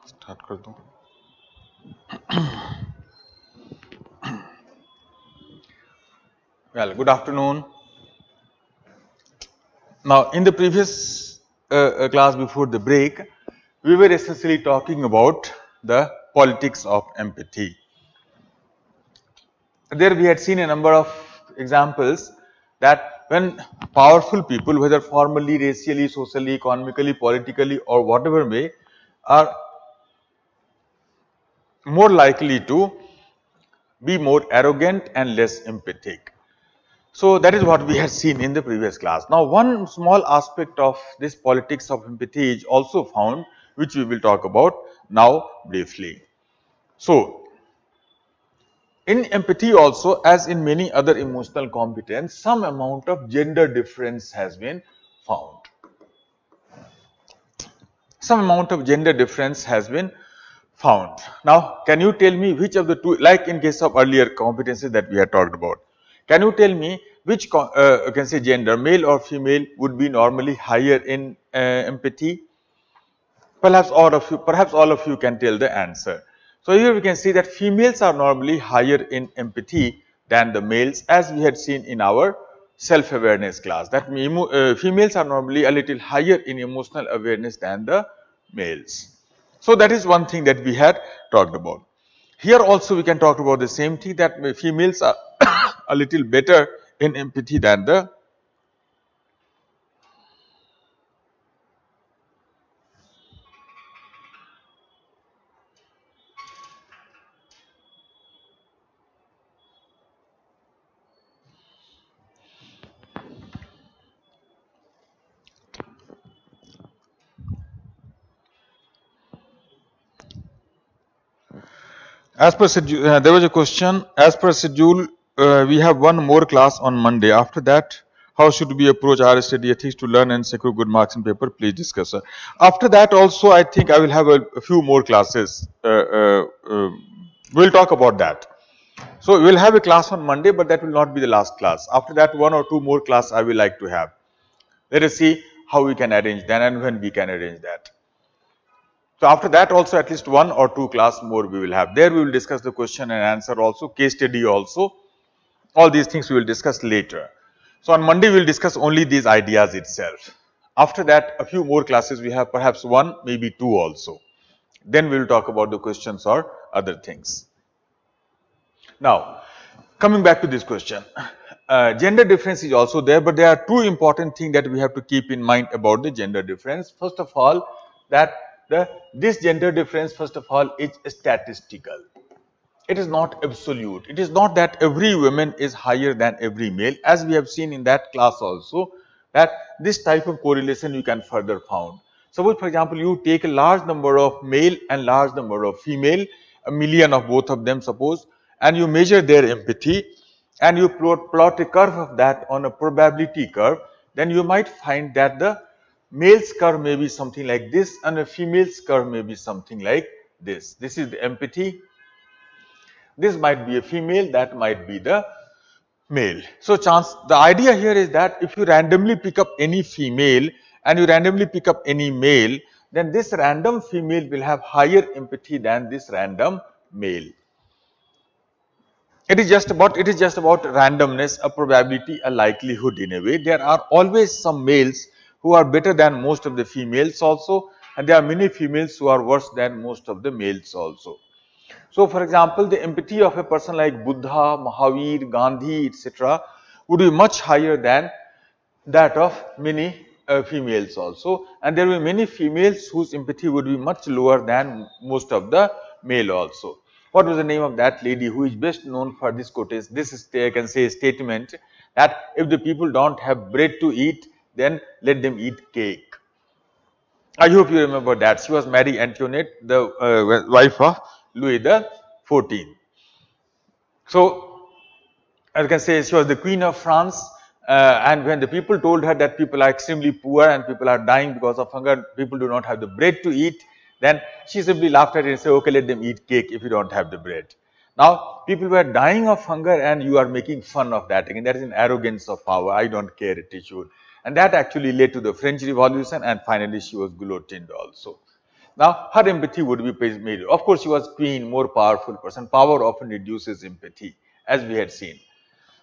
Start कर दूं. Well, good afternoon. Now, in the previous class before the break, we were essentially talking about the politics of empathy. There we had seen a number of examples that when powerful people, whether formally, racially, socially, economically, politically, or whatever may, are more likely to be more arrogant and less empathic. So that is what we had seen in the previous class. Now, one small aspect of this politics of empathy is also found, which we will talk about now briefly. So, in empathy also, as in many other emotional competence, some amount of gender difference has been found. Some amount of gender difference has been found. Now, can you tell me which of the two, like in case of earlier competencies that we had talked about, can you tell me which you can say gender, male or female, would be normally higher in empathy? Perhaps all of you can tell the answer. So here we can see that females are normally higher in empathy than the males, as we had seen in our self-awareness class. That females are normally a little higher in emotional awareness than the males. So that is one thing that we had talked about. Here also we can talk about the same thing, that females are a little better in empathy than the as per schedule. There was a question. As per schedule, we have one more class on Monday. After that, how should we approach our study ethics to learn and secure good marks in paper? Please discuss, sir. After that, also, I think I will have a few more classes. We'll talk about that. So we'll have a class on Monday, but that will not be the last class. After that, one or two more class I will like to have. Let us see how we can arrange that and when we can arrange that. So after that also at least one or two class more we will have. There we will discuss the question and answer also, case study also. All these things we will discuss later. So on Monday we will discuss only these ideas itself. After that a few more classes we have, perhaps one, maybe two also. Then we will talk about the questions or other things. Now, coming back to this question, gender difference is also there, but there are two important things that we have to keep in mind about the gender difference. First of all, that this gender difference, first of all, is statistical. It is not absolute. It is not that every woman is higher than every male, as we have seen in that class also, that this type of correlation you can further found. Suppose, for example, you take a large number of male and large number of female, a million of both of them suppose, and you measure their empathy and you plot a curve of that on a probability curve, then you might find that the male's curve may be something like this and a female's curve may be something like this. This is the empathy. This might be a female, that might be the male. So the idea here is that if you randomly pick up any female and you randomly pick up any male, then this random female will have higher empathy than this random male. It is just about randomness, a probability, a likelihood in a way. There are always some males who are better than most of the females also, and there are many females who are worse than most of the males also. So, for example, the empathy of a person like Buddha, Mahavir, Gandhi, etc. would be much higher than that of many females also, and there will be many females whose empathy would be much lower than most of the male also. What was the name of that lady who is best known for this quotation? This is, I can say, a statement that if the people don't have bread to eat, then let them eat cake. I hope you remember that. She was Marie Antoinette, the wife of Louis XIV. So, as I can say, she was the Queen of France, and when the people told her that people are extremely poor and people are dying because of hunger, people do not have the bread to eat, then she simply laughed at it and said, okay, let them eat cake if you don't have the bread. Now, people were dying of hunger and you are making fun of that. Again, that is an arrogance of power. I don't care, attitude. And that actually led to the French Revolution, and finally she was guillotined also. Now, her empathy would be made. Of course, she was queen, more powerful person. Power often reduces empathy, as we had seen.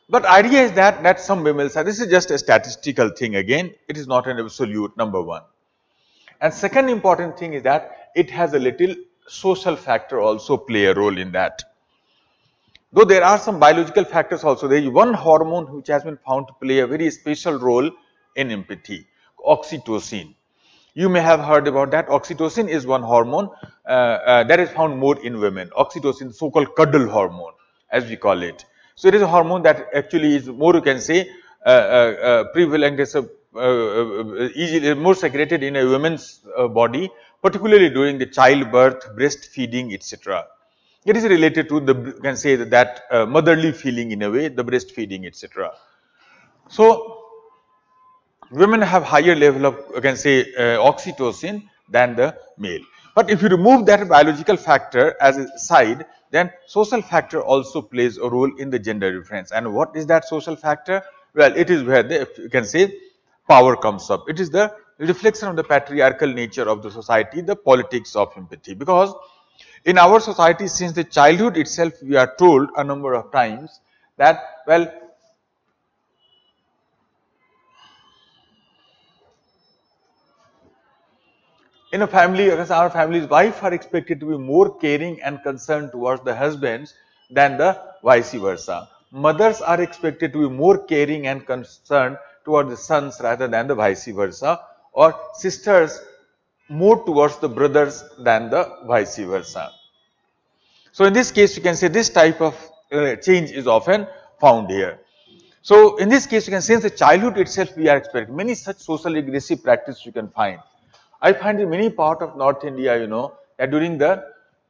But idea is that some women are, this is just a statistical thing again. It is not an absolute, number one. And second important thing is that it has a little social factor also play a role in that. Though there are some biological factors also, there is one hormone which has been found to play a very special role in empathy, oxytocin. You may have heard about that. Oxytocin is one hormone that is found more in women. Oxytocin, so-called cuddle hormone, as we call it. So it is a hormone that actually is more, you can say, prevalent, is easily more secreted in a woman's body, particularly during the childbirth, breastfeeding, etc. It is related to the, you can say that motherly feeling in a way, the breastfeeding, etc. So women have higher level of, you can say, oxytocin than the male. But if you remove that biological factor as a side, then social factor also plays a role in the gender difference. And what is that social factor? Well, it is where the, you can say, power comes up. It is the reflection of the patriarchal nature of the society, the politics of empathy. Because in our society, since the childhood itself, we are told a number of times that, well, in a family, our family's wife are expected to be more caring and concerned towards the husbands than the vice versa. Mothers are expected to be more caring and concerned towards the sons rather than the vice versa, or sisters more towards the brothers than the vice versa. So in this case, you can say this type of change is often found here. So in this case, you can say since the childhood itself, we are expecting many such social aggressive practices you can find. I find in many part of North India, you know, that during the,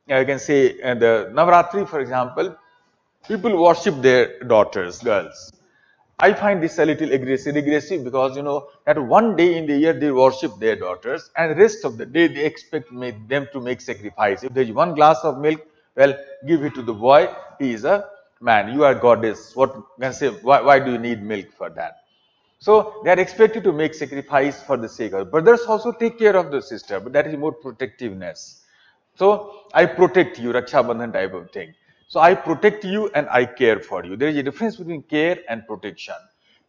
you can say, the Navratri, for example, people worship their daughters, girls. I find this a little aggressive because, you know, that one day in the year they worship their daughters and the rest of the day they expect them to make sacrifice. If there is one glass of milk, well, give it to the boy. He is a man. You are goddess. What can I say? Why do you need milk for that? So they are expected to make sacrifice for the sake of brothers. Also take care of the sister, but that is more protectiveness. So I protect you, Raksha Bandhan type of thing. So I protect you and I care for you. There is a difference between care and protection.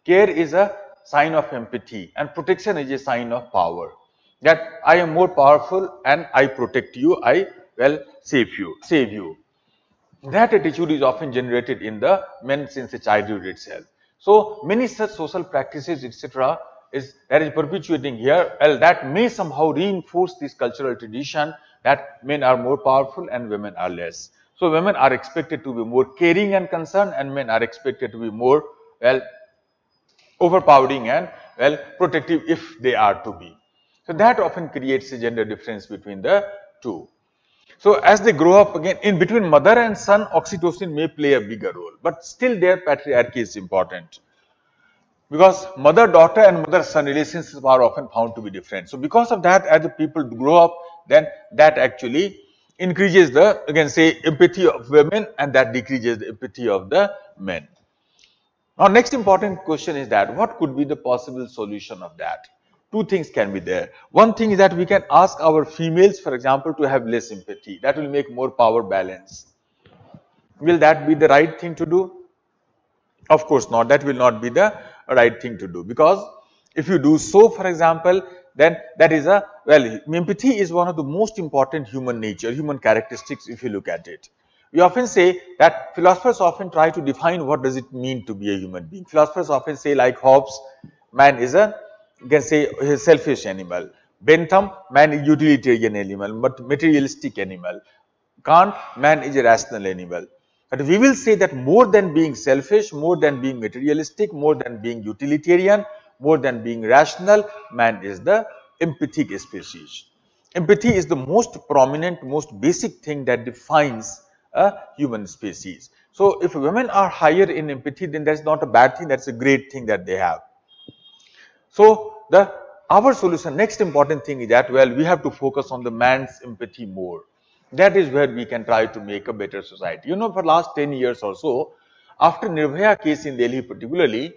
Care is a sign of empathy and protection is a sign of power. That I am more powerful and I protect you, I save you. That attitude is often generated in the men since the childhood itself. So many such social practices, etc., that is perpetuating here. Well, that may somehow reinforce this cultural tradition that men are more powerful and women are less. So women are expected to be more caring and concerned, and men are expected to be more overpowering and protective if they are to be. So that often creates a gender difference between the two. So as they grow up again, in between mother and son, oxytocin may play a bigger role, but still their patriarchy is important. Because mother-daughter and mother-son relationships are often found to be different. So because of that, as the people grow up, then that actually increases the, you can say, empathy of women, and that decreases the empathy of the men. Now, next important question is that what could be the possible solution of that? Two things can be there. One thing is that we can ask our females, for example, to have less empathy. That will make more power balance. Will that be the right thing to do? Of course not. That will not be the right thing to do, because if you do so, for example, then that is a, empathy is one of the most important human nature, human characteristics if you look at it. We often say that philosophers often try to define what does it mean to be a human being. Philosophers often say, like Hobbes, man is a, you can say, a selfish animal. Bentham, man is utilitarian animal, but materialistic animal. Kant, man is a rational animal. But we will say that more than being selfish, more than being materialistic, more than being utilitarian, more than being rational, man is the empathic species. Empathy is the most prominent, most basic thing that defines a human species. So if women are higher in empathy, then that's not a bad thing, that's a great thing that they have. So our solution, next important thing is that, we have to focus on the man's empathy more. That is where we can try to make a better society. You know, for last 10 years or so, after Nirbhaya case in Delhi particularly,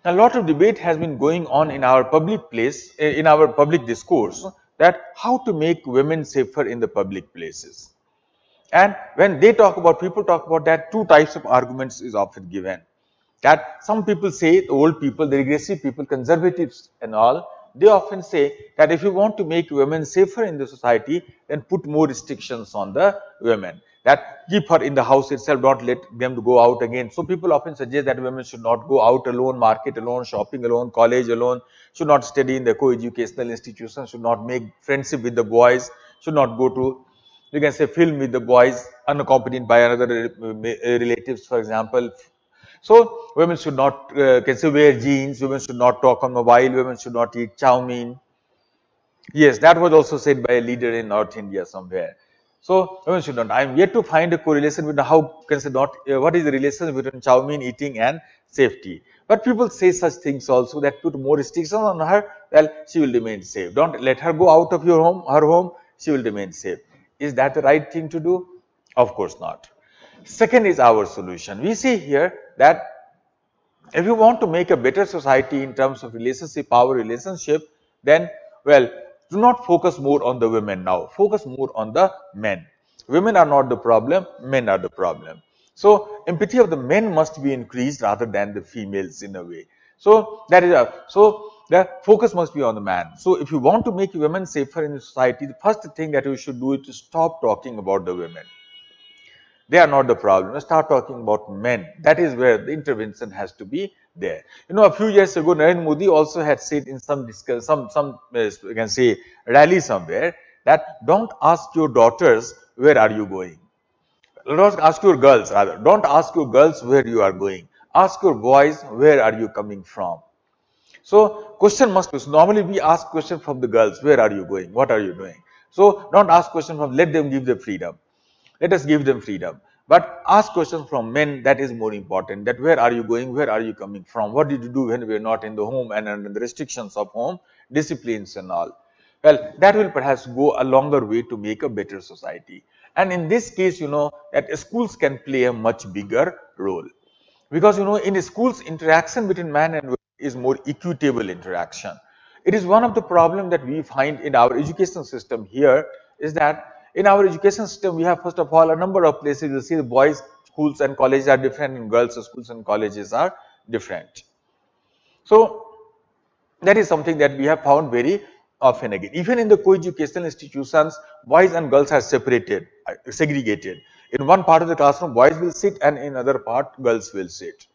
a lot of debate has been going on in our public place, in our public discourse, that how to make women safer in the public places. And when they talk about, people talk about that, two types of arguments is often given. That some people say, the old people, the regressive people, conservatives and all, they often say that if you want to make women safer in the society, then put more restrictions on the women. That keep her in the house itself, don't let them to go out again. So people often suggest that women should not go out alone, market alone, shopping alone, college alone, should not study in the co-educational institutions, should not make friendship with the boys, should not go to, you can say, film with the boys unaccompanied by another relatives, for example. So women should not can say wear jeans, women should not talk on mobile, women should not eat chow mein. Yes, that was also said by a leader in North India somewhere. So women should not. I am yet to find a correlation with how can say not what is the relation between chow mein eating and safety. But people say such things also, that put more restrictions on her, well, she will remain safe. Don't let her go out of your home, her home, she will remain safe. Is that the right thing to do? Of course not. Second is our solution. We see here that if you want to make a better society in terms of relationship, power relationship, then, well, do not focus more on the women now. Focus more on the men. Women are not the problem, men are the problem. So empathy of the men must be increased rather than the females in a way. So that is so the focus must be on the man. So if you want to make women safer in the society, the first thing that you should do is to stop talking about the women. They are not the problem. Start talking about men. That is where the intervention has to be there. You know, a few years ago, Narendra Modi also had said in some you can say rally somewhere, that don't ask your daughters where are you going. Don't ask your girls rather. Don't ask your girls where you are going. Ask your boys where are you coming from. So question must be, normally we ask question from the girls, where are you going? What are you doing? So don't ask question from, let them give the freedom. Let us give them freedom. But ask questions from men, that is more important. That where are you going? Where are you coming from? What did you do when we are not in the home and under the restrictions of home, disciplines and all? Well, that will perhaps go a longer way to make a better society. And in this case, you know, that schools can play a much bigger role. Because, you know, in schools, interaction between man and woman is more equitable interaction. It is one of the problems that we find in our education system here, is that in our education system, we have first of all a number of places. You see the boys schools and colleges are different and girls schools and colleges are different. So that is something that we have found very often again. Even in the co-educational institutions, boys and girls are separated, segregated. In one part of the classroom, boys will sit and in other part, girls will sit.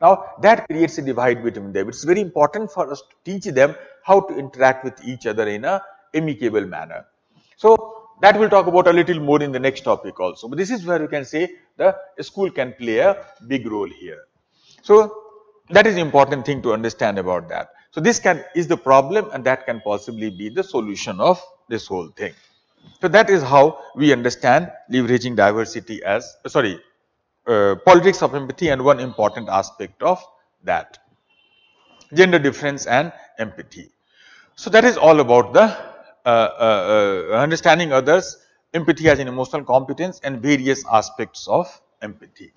Now, that creates a divide between them. It's very important for us to teach them how to interact with each other in a amicable manner. So, that we'll talk about a little more in the next topic also. But this is where you can say the school can play a big role here. So, that is important thing to understand about that. So, this is the problem, and that can possibly be the solution of this whole thing. So, that is how we understand leveraging diversity as, politics of empathy, and one important aspect of that, gender difference and empathy. So, that is all about the understanding others, empathy as an emotional competence, and various aspects of empathy.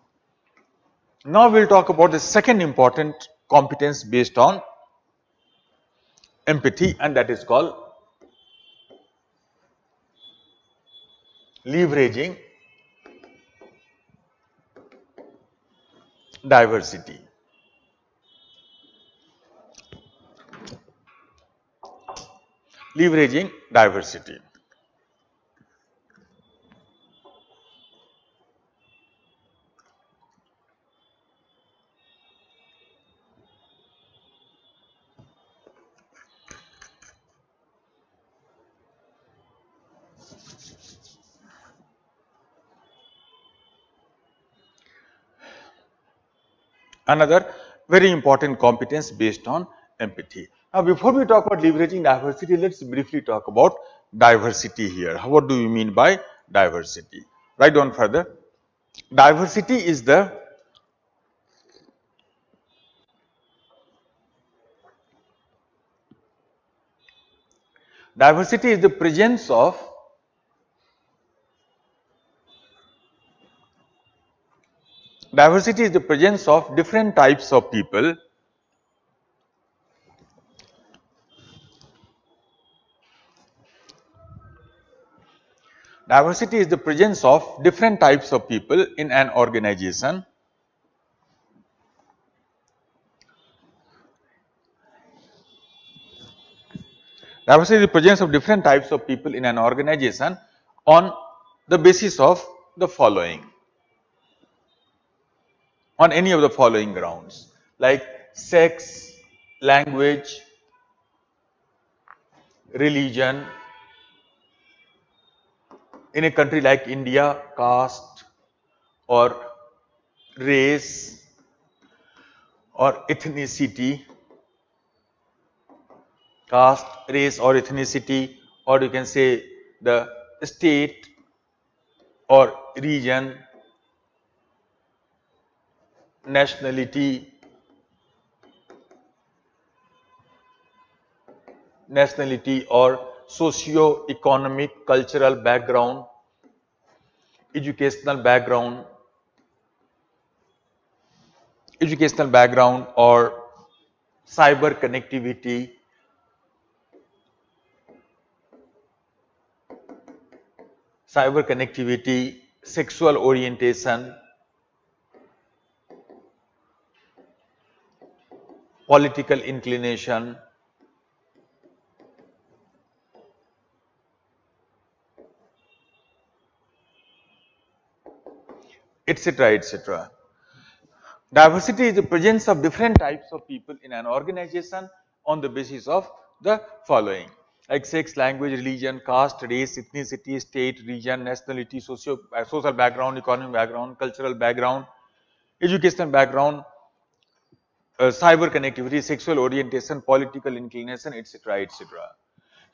Now, we will talk about the second important competence based on empathy, and that is called leveraging diversity. Leveraging diversity. Another very important competence based on empathy. Now, before we talk about leveraging diversity, let's briefly talk about diversity here. What do you mean by diversity? Write down further. Diversity is the presence of different types of people Diversity is the presence of different types of people in an organization. Diversity is the presence of different types of people in an organization on the basis of the following. On any of the following grounds, like sex, language, religion. In a country like India, caste or race or ethnicity, caste, race or ethnicity, or you can say the state or region, nationality, or socio-economic, cultural background, educational background, or cyber connectivity, sexual orientation, political inclination, etc., etc. Diversity is the presence of different types of people in an organization on the basis of the following, like sex, language, religion, caste, race, ethnicity, state, region, nationality, social background, economic background, cultural background, educational background, cyber connectivity, sexual orientation, political inclination, etc., etc.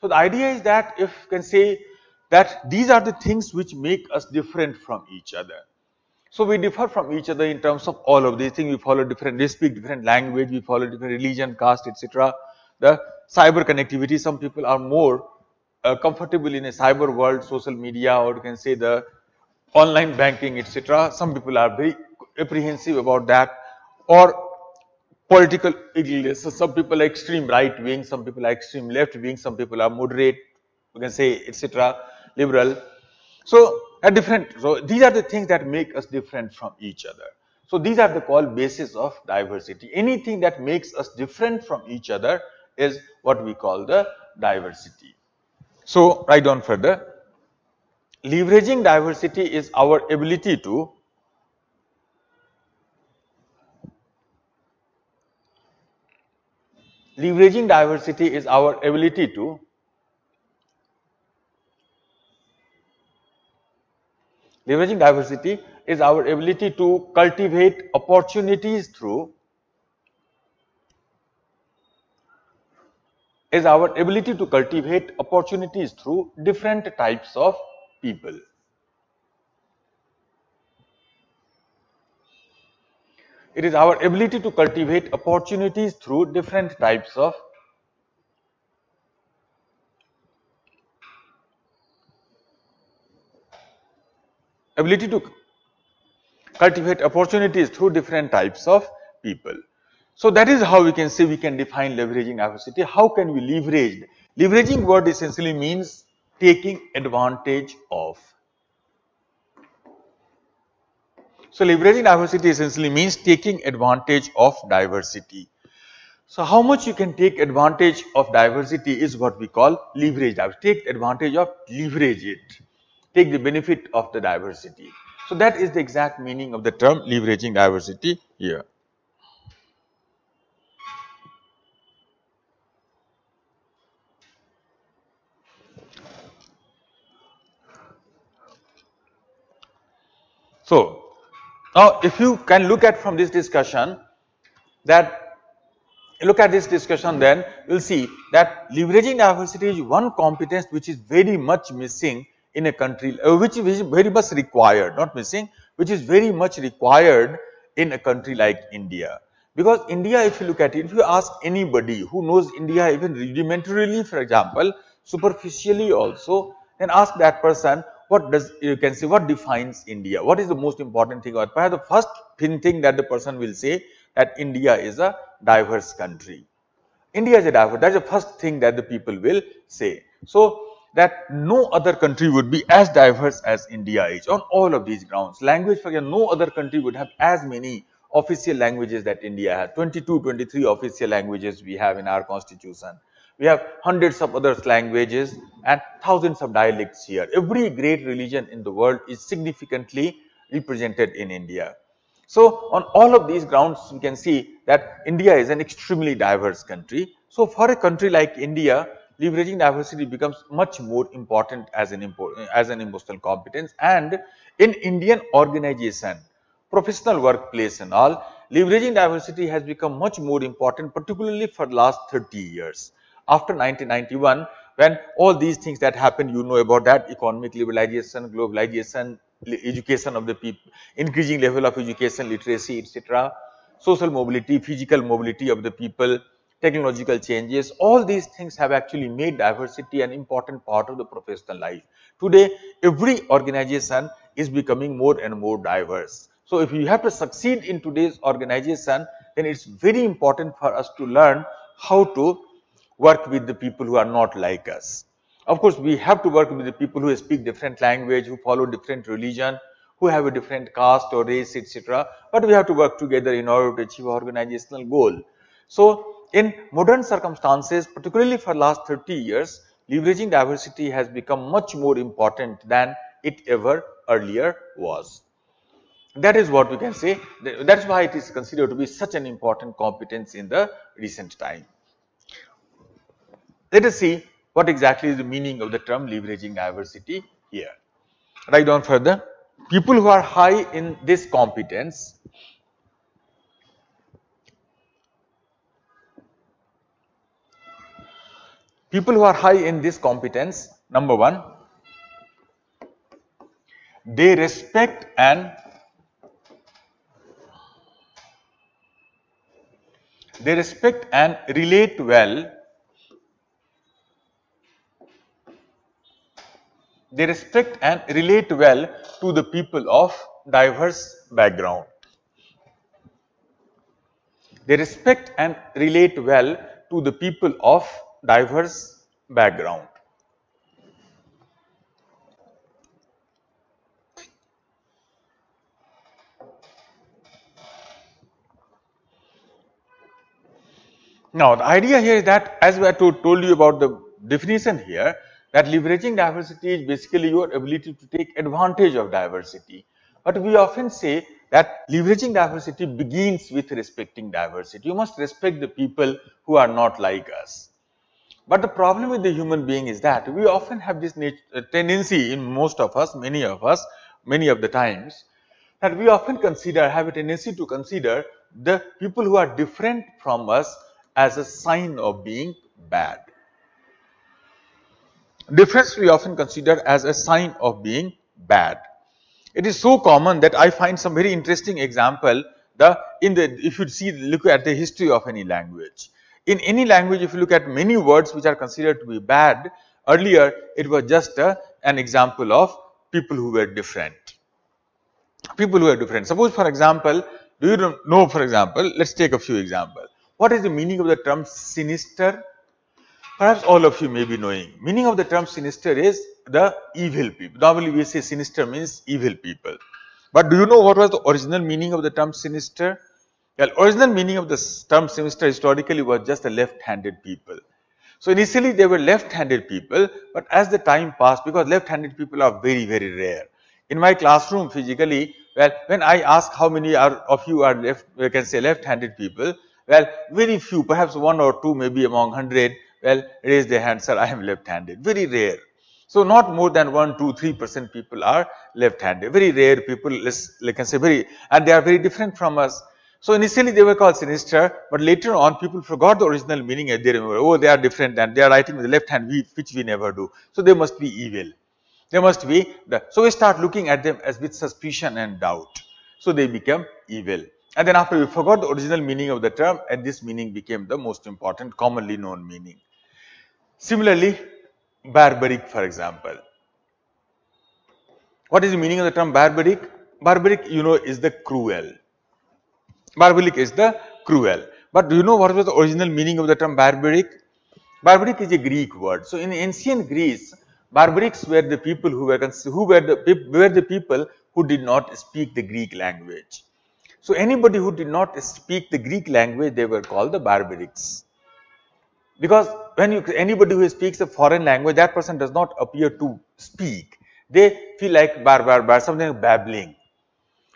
So the idea is that if you can say that these are the things which make us different from each other. So we differ from each other in terms of all of these things. We follow different, we speak different language, we follow different religion, caste, etc. The cyber connectivity, some people are more comfortable in a cyber world, social media, or you can say the online banking, etc. Some people are very apprehensive about that, or political illness. So some people are extreme right wing, some people are extreme left wing, some people are moderate, you can say, etc., liberal. So these are the things that make us different from each other. So these are the called basis of diversity. Anything that makes us different from each other is what we call the diversity. So write down further. Leveraging diversity is our ability to Leveraging diversity is our ability to cultivate opportunities through different types of people. It is our ability to cultivate opportunities through different types of people. So that is how we can say we can define leveraging diversity. How can we leverage? Leveraging word essentially means taking advantage of. So leveraging diversity essentially means taking advantage of diversity. So how much you can take advantage of diversity is what we call leverage diversity. Take advantage of, leverage it. Take the benefit of the diversity. So that is the exact meaning of the term leveraging diversity here. So now if you can look at from this discussion then you'll see that leveraging diversity is one competence which is very much missing in a country, which is very much required, not missing, which is very much required in a country like India. Because India, if you look at it, if you ask anybody who knows India even rudimentarily, for example, superficially also, then ask that person what defines India, what is the most important thing, or perhaps the first thing that the person will say that India is a diverse country. India is a diverse, that's the first thing that the people will say. So that no other country would be as diverse as India is on all of these grounds. Language, for example, no other country would have as many official languages that India has. 22, 23 official languages we have in our constitution. We have hundreds of other languages and thousands of dialects here. Every great religion in the world is significantly represented in India. So, on all of these grounds, we can see that India is an extremely diverse country. So, for a country like India, leveraging diversity becomes much more important as an emotional competence. And in Indian organization, professional workplace and all, leveraging diversity has become much more important, particularly for the last 30 years. After 1991, when all these things that happened, you know about that: economic liberalization, globalization, education of the people, increasing level of education, literacy, etc., social mobility, physical mobility of the people, technological changes, all these things have actually made diversity an important part of the professional life. Today, every organization is becoming more and more diverse. So, if you have to succeed in today's organization, then it's very important for us to learn how to work with the people who are not like us. Of course, we have to work with the people who speak different language, who follow different religion, who have a different caste or race, etc. But we have to work together in order to achieve organizational goal. So, in modern circumstances, particularly for last 30 years, leveraging diversity has become much more important than it ever earlier was. That is what we can say. That is why it is considered to be such an important competence in the recent time. Let us see what exactly is the meaning of the term leveraging diversity here. Write down further. People who are high in this competence number one, they respect and relate well. They respect and relate well to the people of diverse background. They respect and relate well to the people of diverse background. Now, the idea here is that, as I told you about the definition here, that leveraging diversity is basically your ability to take advantage of diversity. But we often say that leveraging diversity begins with respecting diversity. You must respect the people who are not like us. But the problem with the human being is that we often have this tendency in most of us, many of the times, that we often have a tendency to consider the people who are different from us as a sign of being bad. Difference we often consider as a sign of being bad. It is so common that I find some very interesting example. If you look at the history of any language, in any language, if you look at many words which are considered to be bad, earlier it was just an example of people who were different. Suppose, for example, do you know, for example, let's take a few examples. What is the meaning of the term sinister? Perhaps all of you may be knowing. Meaning of the term sinister is the evil people. Normally we say sinister means evil people. But do you know what was the original meaning of the term sinister? Well, original meaning of the term sinister historically was just the left-handed people. So initially they were left-handed people, but as the time passed, because left-handed people are very, very rare. In my classroom physically, well, when I ask how many of you are left-handed people, well, very few, perhaps one or two, maybe among 100, well, raise their hand, sir, I am left-handed. Very rare. So not more than 1, 2, 3% people are left-handed. Very rare people, and they are very different from us. So initially they were called sinister, but later on people forgot the original meaning and they remember, oh, they are different and they are writing with the left hand, which we never do. So they must be evil. They must be so we start looking at them as with suspicion and doubt. So they become evil. And then after we forgot the original meaning of the term, and this meaning became the most important, commonly known meaning. Similarly, barbaric, for example. What is the meaning of the term barbaric? Barbaric, you know, is the cruel. Barbaric is the cruel. But do you know what was the original meaning of the term barbaric? Barbaric is a Greek word. So in ancient Greece, Barbarics were the people who were the people who did not speak the Greek language. So anybody who did not speak the Greek language, they were called the barbarics. Because when anybody who speaks a foreign language, that person does not appear to speak. They feel like something like babbling.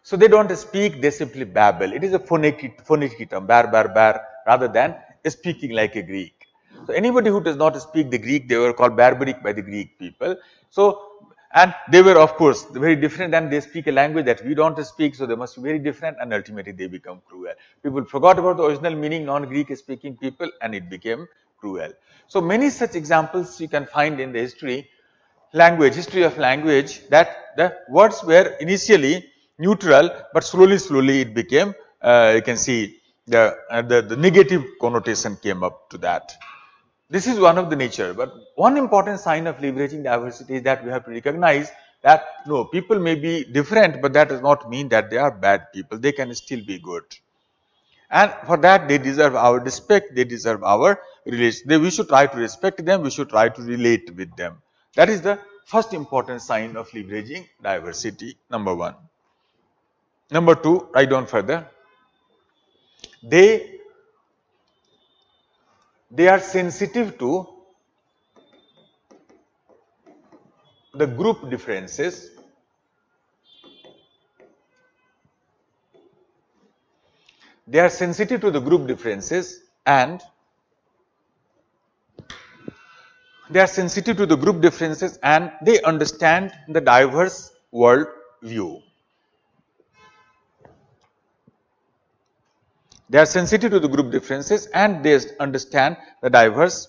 So they don't speak, they simply babble. It is a phonetic term, rather than speaking like a Greek. So anybody who does not speak the Greek, they were called barbaric by the Greek people. So, and they were of course very different, and they speak a language that we don't speak, so they must be very different, and ultimately they become cruel. People forgot about the original meaning, non-Greek speaking people, and it became cruel. So many such examples you can find in the history of language, that the words were initially neutral, but slowly it became, you can see the negative connotation came up to that. This is one of the nature, but one important sign of leveraging diversity is that we have to recognize that no, people may be different, but that does not mean that they are bad people. They can still be good. And for that, they deserve our respect, they deserve our relation. We should try to respect them, we should try to relate with them. That is the first important sign of leveraging diversity, number one. Number two, write down further. They are sensitive to the group differences. They are sensitive to the group differences, and they understand the diverse world view. They are sensitive to the group differences and they understand the diverse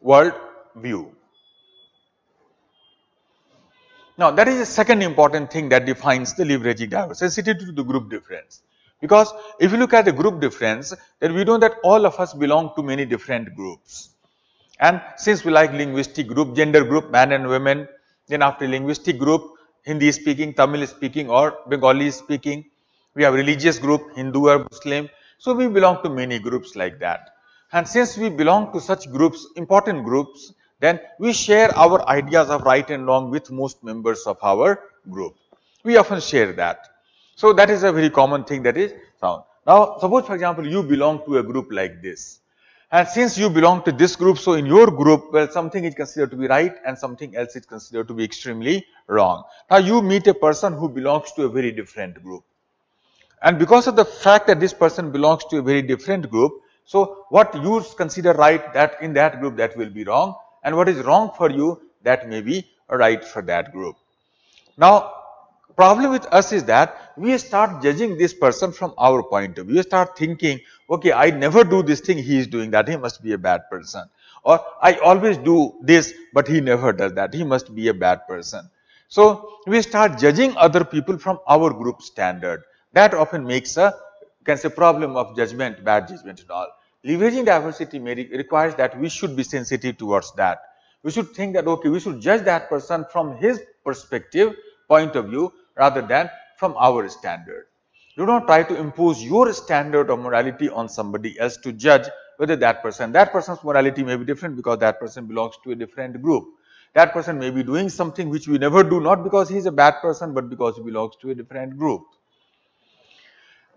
world view. Now, that is the second important thing that defines the leveraging diversity, sensitivity to the group difference. Because if you look at the group difference, then we know that all of us belong to many different groups. And since we like linguistic group, gender group, man and women, then after linguistic group, Hindi speaking, Tamil speaking or Bengali speaking, we have religious group, Hindu or Muslim. So we belong to many groups like that. And since we belong to such groups, important groups, then we share our ideas of right and wrong with most members of our group. We often share that. So that is a very common thing that is found. Now, suppose for example, you belong to a group like this. And since you belong to this group, so in your group, well, something is considered to be right and something else is considered to be extremely wrong. Now, you meet a person who belongs to a very different group. And because of the fact that this person belongs to a very different group, so what you consider right, that in that group, that will be wrong. And what is wrong for you, that may be right for that group. Now, problem with us is that we start judging this person from our point of view. We start thinking, okay, I never do this thing, he is doing that, he must be a bad person. Or I always do this, but he never does that, he must be a bad person. So we start judging other people from our group standard. That often makes a problem of judgment, bad judgment and all. Leveraging diversity requires that we should be sensitive towards that. We should think that, okay, we should judge that person from his perspective, point of view, rather than from our standard. Do not try to impose your standard of morality on somebody else to judge whether that person's morality may be different because that person belongs to a different group. That person may be doing something which we never do, not because he is a bad person, but because he belongs to a different group.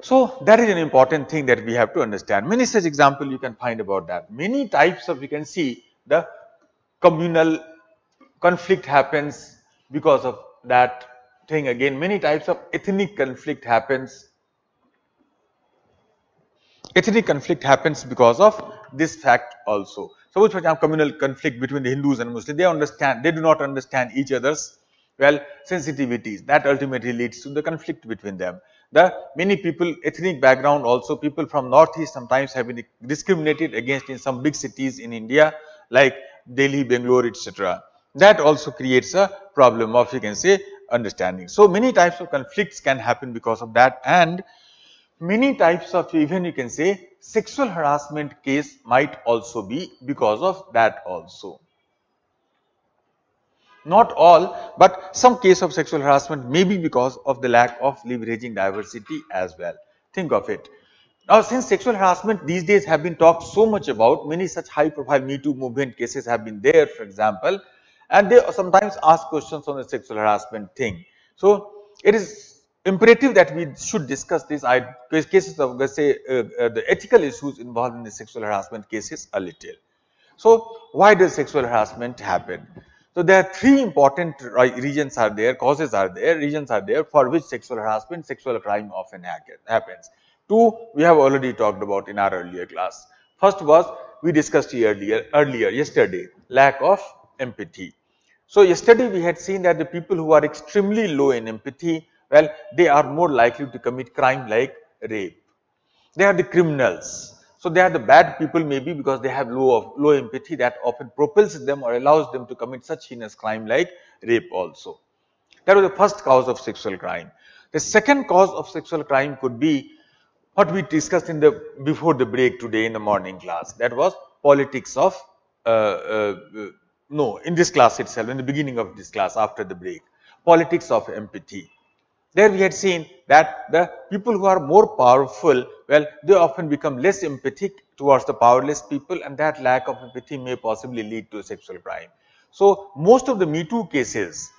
So that is an important thing that we have to understand. Many such examples you can find about that. Many types of, you can see the communal conflict happens because of that thing. Again, many types of ethnic conflict happens. Ethnic conflict happens because of this fact also. Suppose for example, communal conflict between the Hindus and Muslims, they do not understand each other's, well, sensitivities. That ultimately leads to the conflict between them. The many people, ethnic background also, people from Northeast sometimes have been discriminated against in some big cities in India like Delhi, Bangalore, etc. That also creates a problem of, you can say, understanding. So many types of conflicts can happen because of that, and many types of, even you can say, sexual harassment case might also be because of that also. Not all, but some case of sexual harassment may be because of the lack of leveraging diversity as well. Think of it. Now, since sexual harassment these days have been talked so much about, many such high profile Me Too movement cases have been there, for example, and they sometimes ask questions on the sexual harassment thing. So, it is imperative that we should discuss these cases of, let's say, the ethical issues involved in the sexual harassment cases a little. So, why does sexual harassment happen? So, there are three important regions are there, causes are there, regions are there for which sexual harassment, sexual crime often happens. Two, we have already talked about in our earlier class. First was, we discussed earlier yesterday, lack of empathy. So, yesterday we had seen that the people who are extremely low in empathy, well, they are more likely to commit crime like rape. They are the criminals. So, they are the bad people maybe because they have low empathy that often propels them or allows them to commit such heinous crime like rape also. That was the first cause of sexual crime. The second cause of sexual crime could be what we discussed in the before the break today in the morning class. That was politics of uh, uh, no, in this class itself, in the beginning of this class after the break, politics of empathy. There we had seen that the people who are more powerful, well, they often become less empathic towards the powerless people, and that lack of empathy may possibly lead to sexual crime. So, most of the Me Too cases,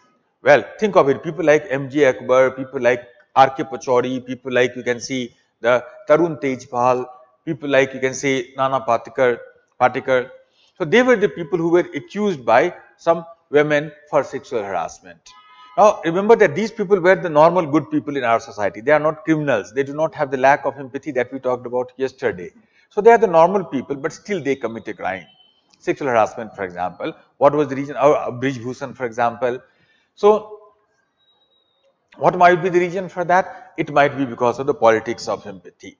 well, think of it, people like MJ Akbar, people like R.K. Pachauri, people like you can see the Tarun Tejpal, people like you can say Nana Patekar. So, they were the people who were accused by some women for sexual harassment. Now, remember that these people were the normal good people in our society. They are not criminals. They do not have the lack of empathy that we talked about yesterday. So, they are the normal people, but still they commit a crime. Sexual harassment, for example. What was the reason? Brij Bhushan, for example. So, what might be the reason for that? It might be because of the politics of empathy.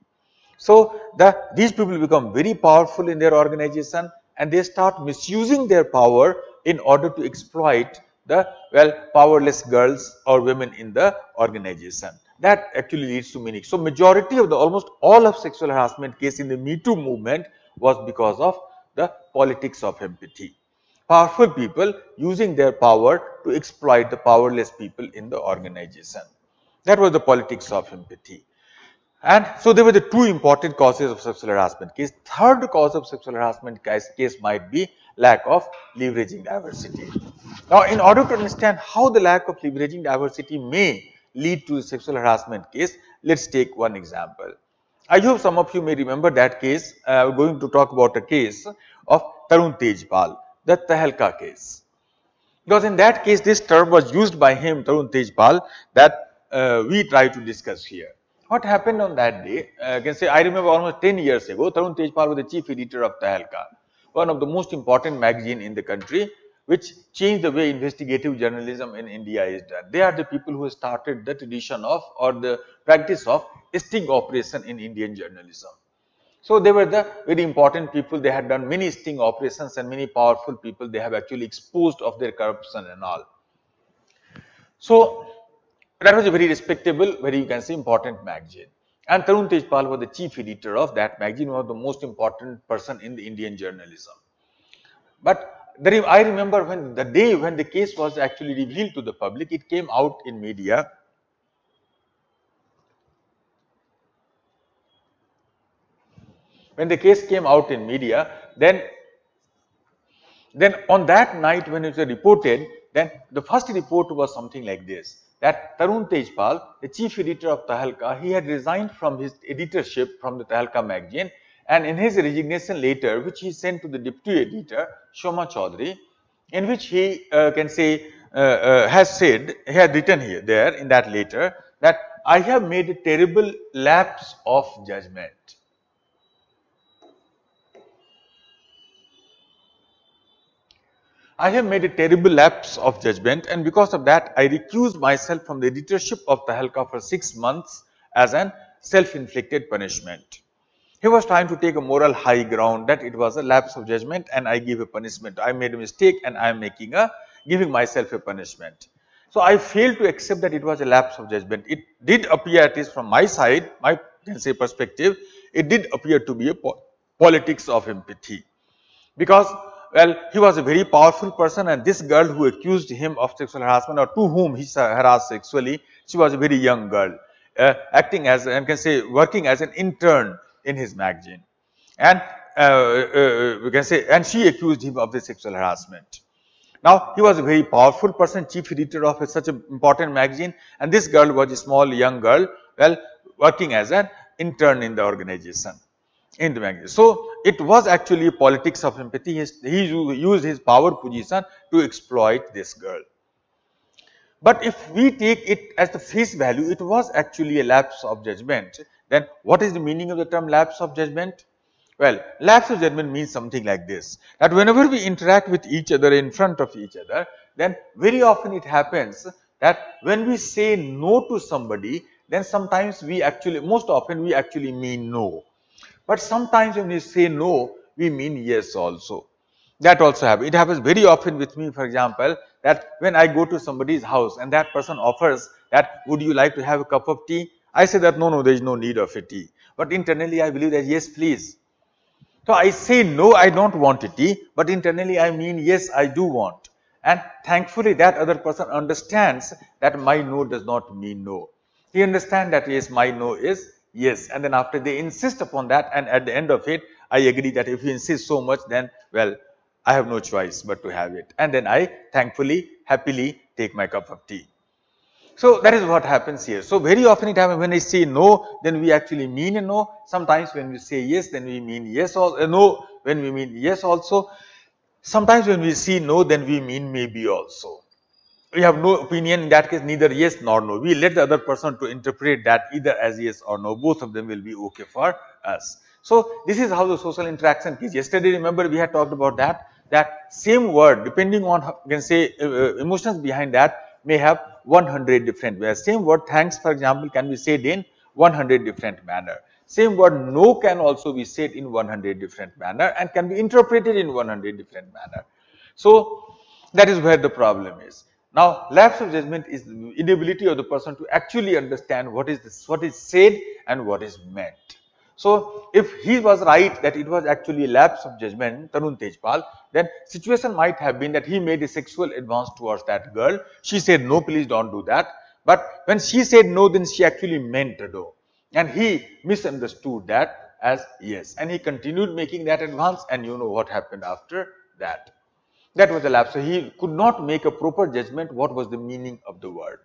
So, these people become very powerful in their organization and they start misusing their power in order to exploit the, well, powerless girls or women in the organization. That actually leads to many. So, majority of the almost all of sexual harassment case in the Me Too movement was because of the politics of empathy. Powerful people using their power to exploit the powerless people in the organization. That was the politics of empathy. And so, there were the two important causes of sexual harassment case. Third cause of sexual harassment case might be lack of leveraging diversity. Now, in order to understand how the lack of leveraging diversity may lead to a sexual harassment case, let us take one example. I hope some of you may remember that case. We are going to talk about a case of Tarun Tejpal, the Tehelka case. Because in that case, this term was used by him, Tarun Tejpal, that we try to discuss here. What happened on that day? I can say I remember almost 10 years ago, Tarun Tejpal was the chief editor of Tehelka, one of the most important magazine in the country, which changed the way investigative journalism in India is done. They are the people who started the tradition of or the practice of sting operation in Indian journalism. So, they were the very important people. They had done many sting operations and many powerful people they have actually exposed of their corruption and all. So, that was a very respectable, very you can say important magazine. And Tarun Tejpal was the chief editor of that magazine, one of the most important person in the Indian journalism. But I remember when the day when the case was actually revealed to the public, it came out in media. When the case came out in media, then on that night when it was reported, then the first report was something like this, that Tarun Tejpal, the chief editor of Tehelka, he had resigned from his editorship from the Tehelka magazine, and in his resignation letter, which he sent to the deputy editor, Shoma Chaudhary, in which he has said, he had written there in that letter, that I have made a terrible lapse of judgment. I have made a terrible lapse of judgment, and because of that, I recused myself from the editorship of Tehelka for 6 months as an self-inflicted punishment. He was trying to take a moral high ground that it was a lapse of judgment and I gave a punishment. I made a mistake and I am giving myself a punishment. So, I failed to accept that it was a lapse of judgment. It did appear, at least from my side, my perspective, it did appear to be a politics of empathy. Because, well, he was a very powerful person, and this girl who accused him of sexual harassment or to whom he harassed sexually, she was a very young girl, acting as, working as an intern in his magazine. And we can say, and she accused him of the sexual harassment. Now, he was a very powerful person, chief editor of such an important magazine, and this girl was a small young girl, well, working as an intern in the organization, in the magazine. So, it was actually politics of empathy. He used his power position to exploit this girl. But if we take it as the face value, it was actually a lapse of judgment. Then what is the meaning of the term lapse of judgment? Well, lapse of judgment means something like this, that whenever we interact with each other in front of each other, then very often it happens that when we say no to somebody, then sometimes we actually, most often we actually mean no. But sometimes when we say no, we mean yes also. That also happens. It happens very often with me, for example, that when I go to somebody's house and that person offers that, would you like to have a cup of tea? I say that no, there is no need of a tea. But internally I believe that yes, please. So I say no, I don't want a tea, but internally I mean yes, I do want. And thankfully that other person understands that my no does not mean no. He understands that yes, my no is yes. And then after they insist upon that, and at the end of it, I agree that if you insist so much, then well, I have no choice but to have it. And then I thankfully, happily take my cup of tea. So that is what happens here. So very often it happens when I say no, then we actually mean a no. Sometimes when we say yes, then we mean yes or no, when we mean yes also. Sometimes when we say no, then we mean maybe also. We have no opinion in that case, neither yes nor no. We let the other person to interpret that either as yes or no. Both of them will be okay for us. So this is how the social interaction is. Yesterday, remember, we had talked about that same word, depending on, you can say, emotions behind that, may have 100 different ways. Same word thanks, for example, can be said in 100 different manner. Same word no can also be said in 100 different manner and can be interpreted in 100 different manner. So that is where the problem is. Now, lapse of judgment is the inability of the person to actually understand what is said and what is meant. So, if he was right that it was actually a lapse of judgment, Tarun Tejpal, then situation might have been that he made a sexual advance towards that girl. She said, no, please don't do that. But when she said no, then she actually meant no. And he misunderstood that as yes. And he continued making that advance, and you know what happened after that. That was a lapse. So he could not make a proper judgment what was the meaning of the word.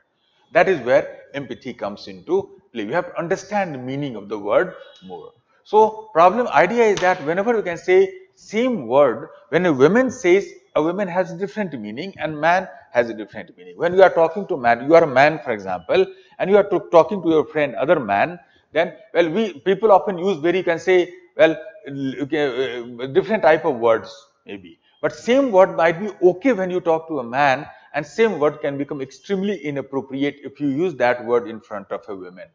That is where empathy comes into play. We have to understand the meaning of the word more. So idea is that whenever we can say same word, when a woman says, a woman has a different meaning and man has a different meaning. When you are talking to man, you are a man, for example, and you are talking to your friend, other man, then well, people often use you can say, well, different type of words maybe. But same word might be okay when you talk to a man, and same word can become extremely inappropriate if you use that word in front of a woman.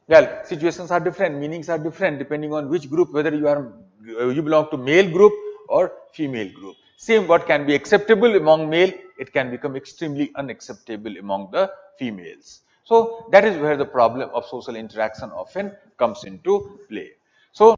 Well, situations are different, meanings are different depending on which group, whether you belong to male group or female group. Same word can be acceptable among male, it can become extremely unacceptable among the females. So that is where the problem of social interaction often comes into play. So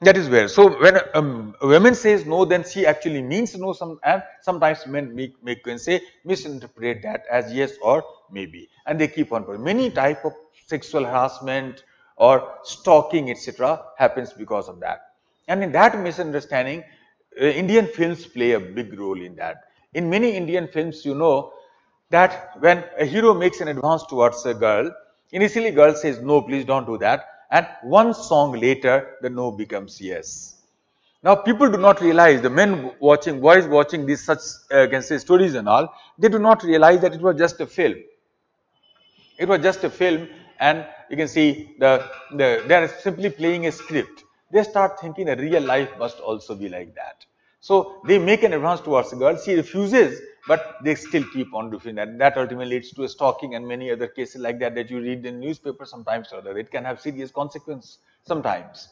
that is where. So when a woman says no, then she actually means no. And sometimes men can say misinterpret that as yes or maybe, and they keep on. Many type of sexual harassment or stalking, etc., happens because of that. And in that misunderstanding, Indian films play a big role in that. In many Indian films, you know that when a hero makes an advance towards a girl, initially girl says no, please don't do that, and one song later the no becomes yes. Now people do not realize, the men watching, boys watching these such can say stories and all, they do not realize that it was just a film. It was just a film, and you can see they are simply playing a script. They start thinking that real life must also be like that. So they make an advance towards the girl. She refuses, but they still keep on doing that. That ultimately leads to a stalking and many other cases like that you read in newspaper sometimes or other. It can have serious consequences sometimes.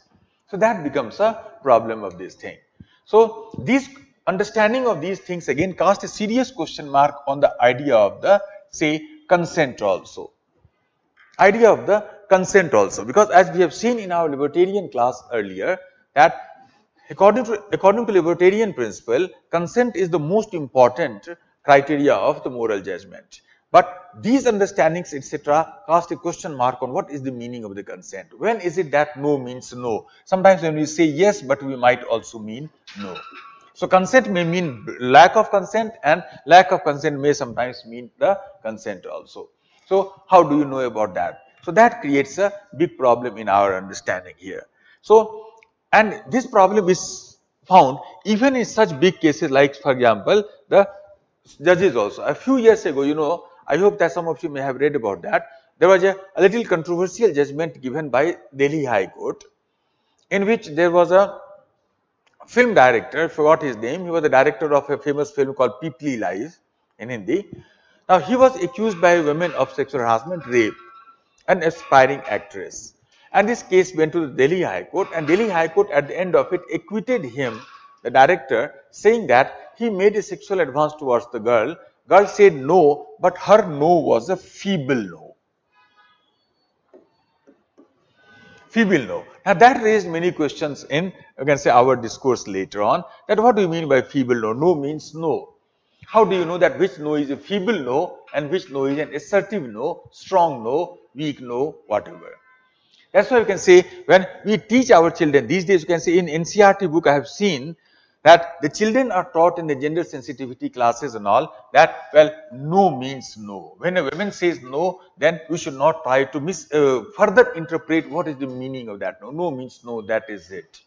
So that becomes a problem of this thing. So these understanding of these things again cast a serious question mark on the idea of the consent also. Idea of the consent also, because as we have seen in our libertarian class earlier, that according to libertarian principle, consent is the most important criteria of the moral judgment. But these understandings, etc., cast a question mark on what is the meaning of the consent. When is it that no means no? Sometimes when we say yes, but we might also mean no. So consent may mean lack of consent, and lack of consent may sometimes mean the consent also. So how do you know about that? So that creates a big problem in our understanding here. So, and this problem is found even in such big cases like, for example, the judges also. A few years ago, I hope that some of you may have read about that. There was a little controversial judgment given by Delhi High Court, in which there was a film director, I forgot his name. He was the director of a famous film called Peepli Lies in Hindi. Now, he was accused by women of sexual harassment, rape, an aspiring actress. And this case went to the Delhi High Court, and Delhi High Court at the end of it acquitted him, the director, saying that he made a sexual advance towards the girl. Girl said no, but her no was a feeble no. Feeble no. Now that raised many questions in, you can say, our discourse later on, that what do you mean by feeble no? No means no. How do you know that which no is a feeble no and which no is an assertive no, strong no, weak no, whatever? That's why we can say when we teach our children, these days you can say in NCERT book I have seen that the children are taught in the gender sensitivity classes and all that, well, no means no. When a woman says no, then we should not try to further interpret what is the meaning of that no. No means no, that is it.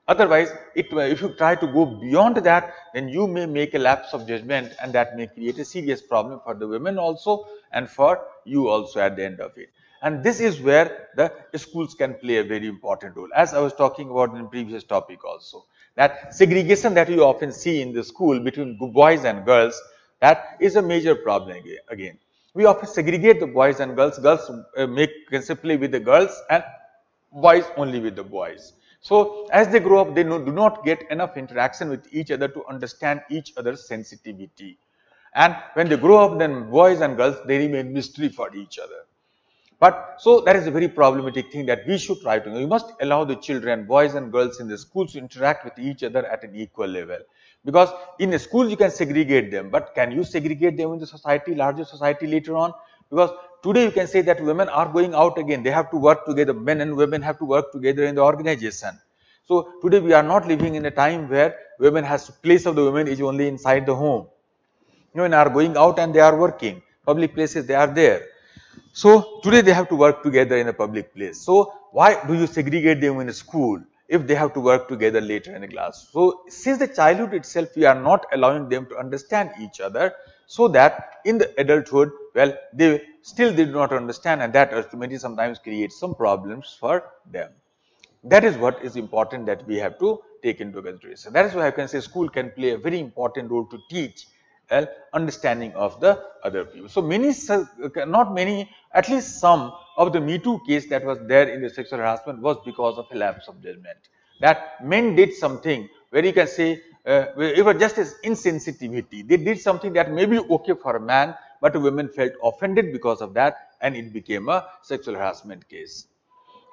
Otherwise, if you try to go beyond that, then you may make a lapse of judgment, and that may create a serious problem for the women also and for you also at the end of it. And this is where the schools can play a very important role, as I was talking about in the previous topic also. That segregation that you often see in the school between boys and girls, that is a major problem again. We often segregate the boys and girls. Girls play with the girls and boys only with the boys. So as they grow up, they do not get enough interaction with each other to understand each other's sensitivity. And when they grow up, then boys and girls, they remain mystery for each other. But so that is a very problematic thing that we should try to know. You must allow the children, boys and girls in the schools, to interact with each other at an equal level. Because in a school you can segregate them, but can you segregate them in the society, larger society later on? Because today you can say that women are going out again, they have to work together, men and women have to work together in the organization. So today we are not living in a time where place of the women is only inside the home. Women are going out and they are working. Public places, they are there. So today they have to work together in a public place. So why do you segregate them in a school if they have to work together later in a class? So since the childhood itself, we are not allowing them to understand each other, so that in the adulthood, well, they do not understand, and that ultimately sometimes creates some problems for them. That is what is important that we have to take into consideration. That is why I can say school can play a very important role to teach understanding of the other people. So not many, at least some of the Me Too case that was there in the sexual harassment was because of a lapse of judgment. That men did something where you can say it was just as insensitivity. They did something that may be okay for a man, but women felt offended because of that, and it became a sexual harassment case.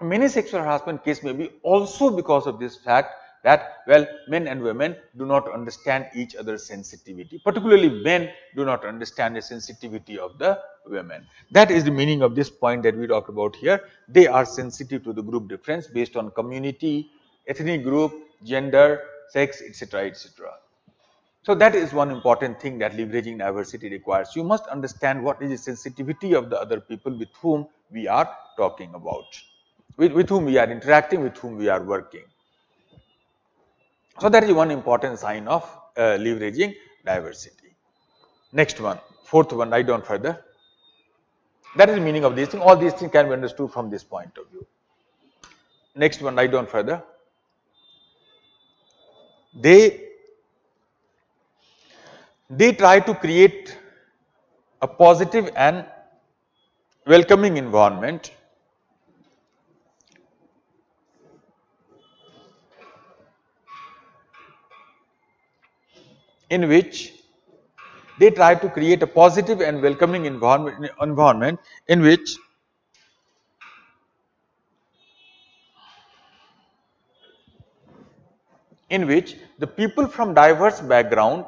Many sexual harassment cases may be also because of this fact that, well, men and women do not understand each other's sensitivity. Particularly men do not understand the sensitivity of the women. That is the meaning of this point that we talked about here. They are sensitive to the group difference based on community, ethnic group, gender, sex, etc., etc. So that is one important thing that leveraging diversity requires. You must understand what is the sensitivity of the other people with whom we are talking about, with whom we are interacting, with whom we are working. So that is one important sign of leveraging diversity. Next one, fourth one, write down further. That is the meaning of these things. All these things can be understood from this point of view. Next one, write down further. They try to create a positive and welcoming environment in which they try to create a positive and welcoming environment in which the people from diverse background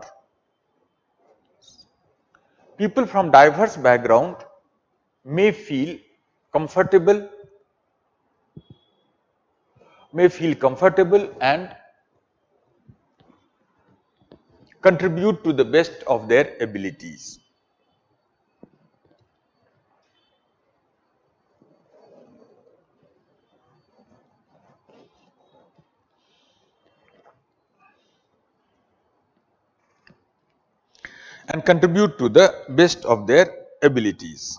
People from diverse background may feel comfortable and contribute to the best of their abilities. And contribute to the best of their abilities.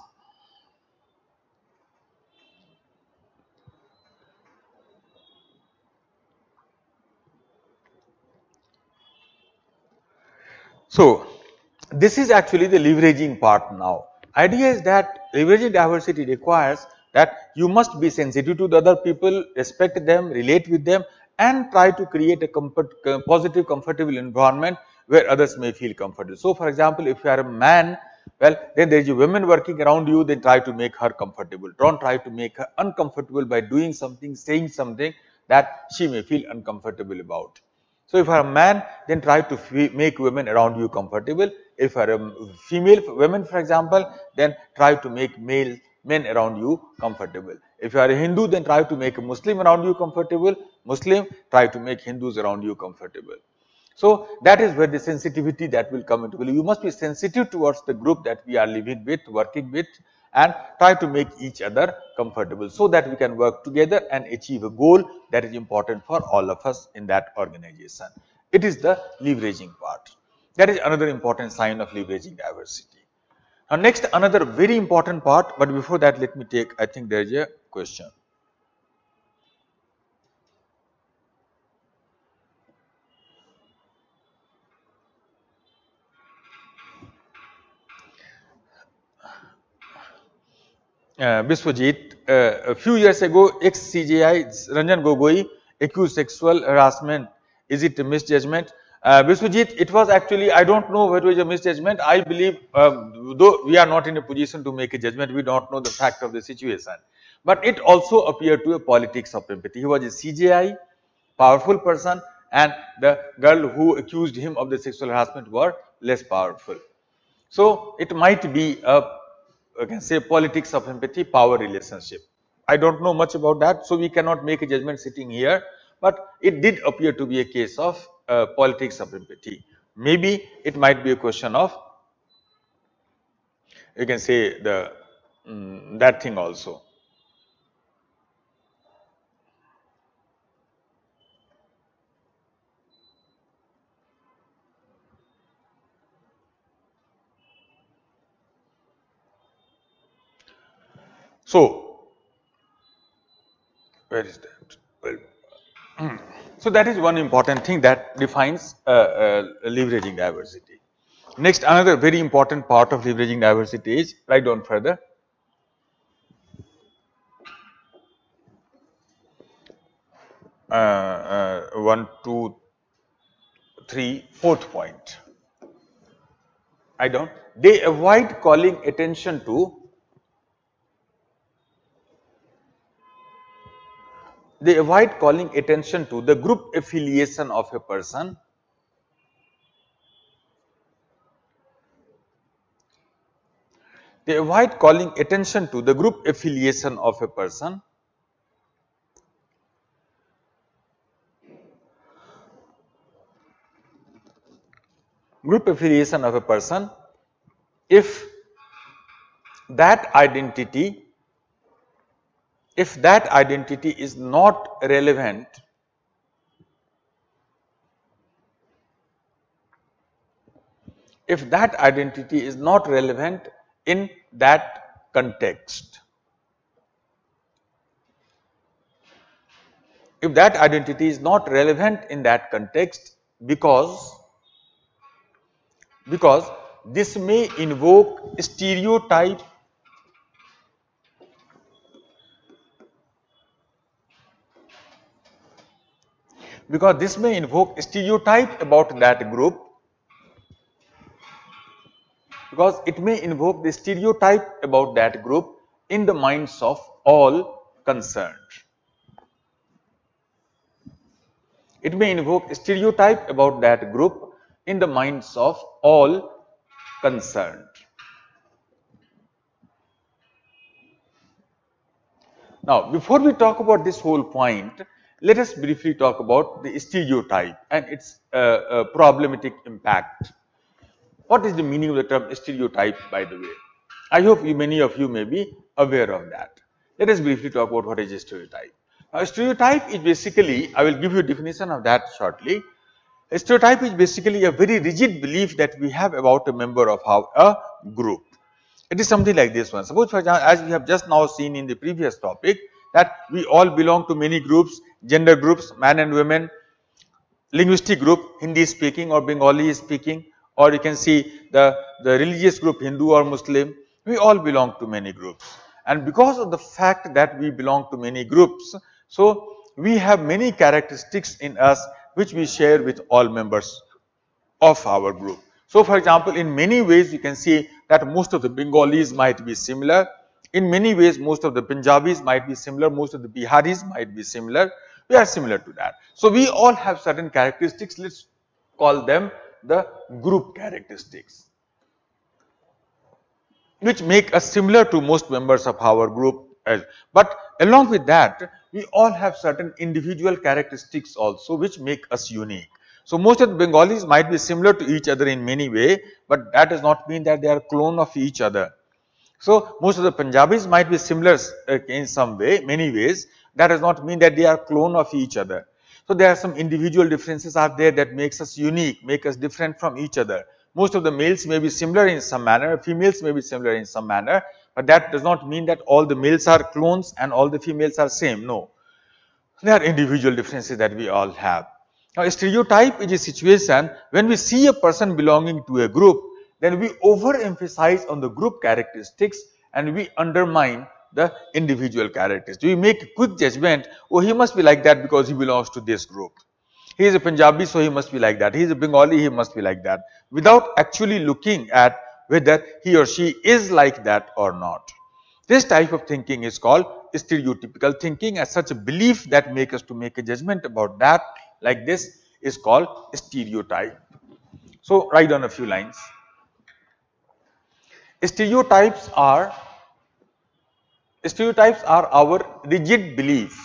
So, this is actually the leveraging part now. Idea is that leveraging diversity requires that you must be sensitive to the other people, respect them, relate with them, and try to create a positive, comfortable environment where others may feel comfortable. So, for example, if you are a man, well, then there is a woman working around you, then try to make her comfortable. Don't try to make her uncomfortable by doing something, saying something that she may feel uncomfortable about. So, if you are a man, then try to make women around you comfortable. If you are a female women, for example, then try to make men around you comfortable. If you are a Hindu, then try to make a Muslim around you comfortable. Muslim, try to make Hindus around you comfortable. So, that is where the sensitivity that will come into play. You must be sensitive towards the group that we are living with, working with, and try to make each other comfortable so that we can work together and achieve a goal that is important for all of us in that organization. It is the leveraging part. That is another important sign of leveraging diversity. Now, next, another very important part, but before that, let me take, I think there is a question. Biswajit, a few years ago, ex-CJI Ranjan Gogoi accused sexual harassment. Is it a misjudgment? Biswajit, it was actually, I don't know whether it was a misjudgment. I believe, though we are not in a position to make a judgment, we don't know the fact of the situation. But it also appeared to a politics of empathy. He was a CJI, powerful person, and the girl who accused him of the sexual harassment were less powerful. So, it might be a, you can say, politics of empathy, power relationship. I don't know much about that, so we cannot make a judgment sitting here, but it did appear to be a case of politics of empathy. Maybe it might be a question of, you can say, the that thing also. So, where is that? Well, so that is one important thing that defines leveraging diversity. Next, another very important part of leveraging diversity is, write down further. 1, 2, 3, fourth point. I don't. They avoid calling attention to. They avoid calling attention to the group affiliation of a person. They avoid calling attention to the group affiliation of a person. Group affiliation of a person if that identity is not relevant in that context. If that identity is not relevant in that context because this may invoke stereotype about that group, because it may invoke the stereotype about that group in the minds of all concerned. It may invoke a stereotype about that group in the minds of all concerned. Now, before we talk about this whole point, let us briefly talk about the stereotype and its problematic impact. What is the meaning of the term stereotype, by the way? I hope many of you may be aware of that. Let us briefly talk about what is a stereotype. Now, a stereotype is basically, I will give you a definition of that shortly. A stereotype is basically a very rigid belief that we have about a member of a group. It is something like this one. Suppose, for example, as we have just now seen in the previous topic, that we all belong to many groups, gender groups, man and women, linguistic group, Hindi speaking or Bengali speaking, or you can see the religious group, Hindu or Muslim. We all belong to many groups. And because of the fact that we belong to many groups, so we have many characteristics in us which we share with all members of our group. So, for example, in many ways you can see that most of the Bengalis might be similar. In many ways, most of the Punjabis might be similar. Most of the Biharis might be similar. We are similar to that. So, we all have certain characteristics. Let's call them the group characteristics, which make us similar to most members of our group. But along with that, we all have certain individual characteristics also which make us unique. So, most of the Bengalis might be similar to each other in many ways, but that does not mean that they are clone of each other. So, most of the Punjabis might be similar in some way, many ways. That does not mean that they are clone of each other. So, there are some individual differences are there that makes us unique, make us different from each other. Most of the males may be similar in some manner, females may be similar in some manner, but that does not mean that all the males are clones and all the females are same. No, there are individual differences that we all have. Now, a stereotype is a situation when we see a person belonging to a group, then we overemphasize on the group characteristics and we undermine the individual characteristics. We make a quick judgment, oh, he must be like that because he belongs to this group. He is a Punjabi, so he must be like that. He is a Bengali, he must be like that, without actually looking at whether he or she is like that or not. This type of thinking is called stereotypical thinking, as such a belief that makes us to make a judgment about that like this is called stereotype. So, write down a few lines. Stereotypes are our rigid belief.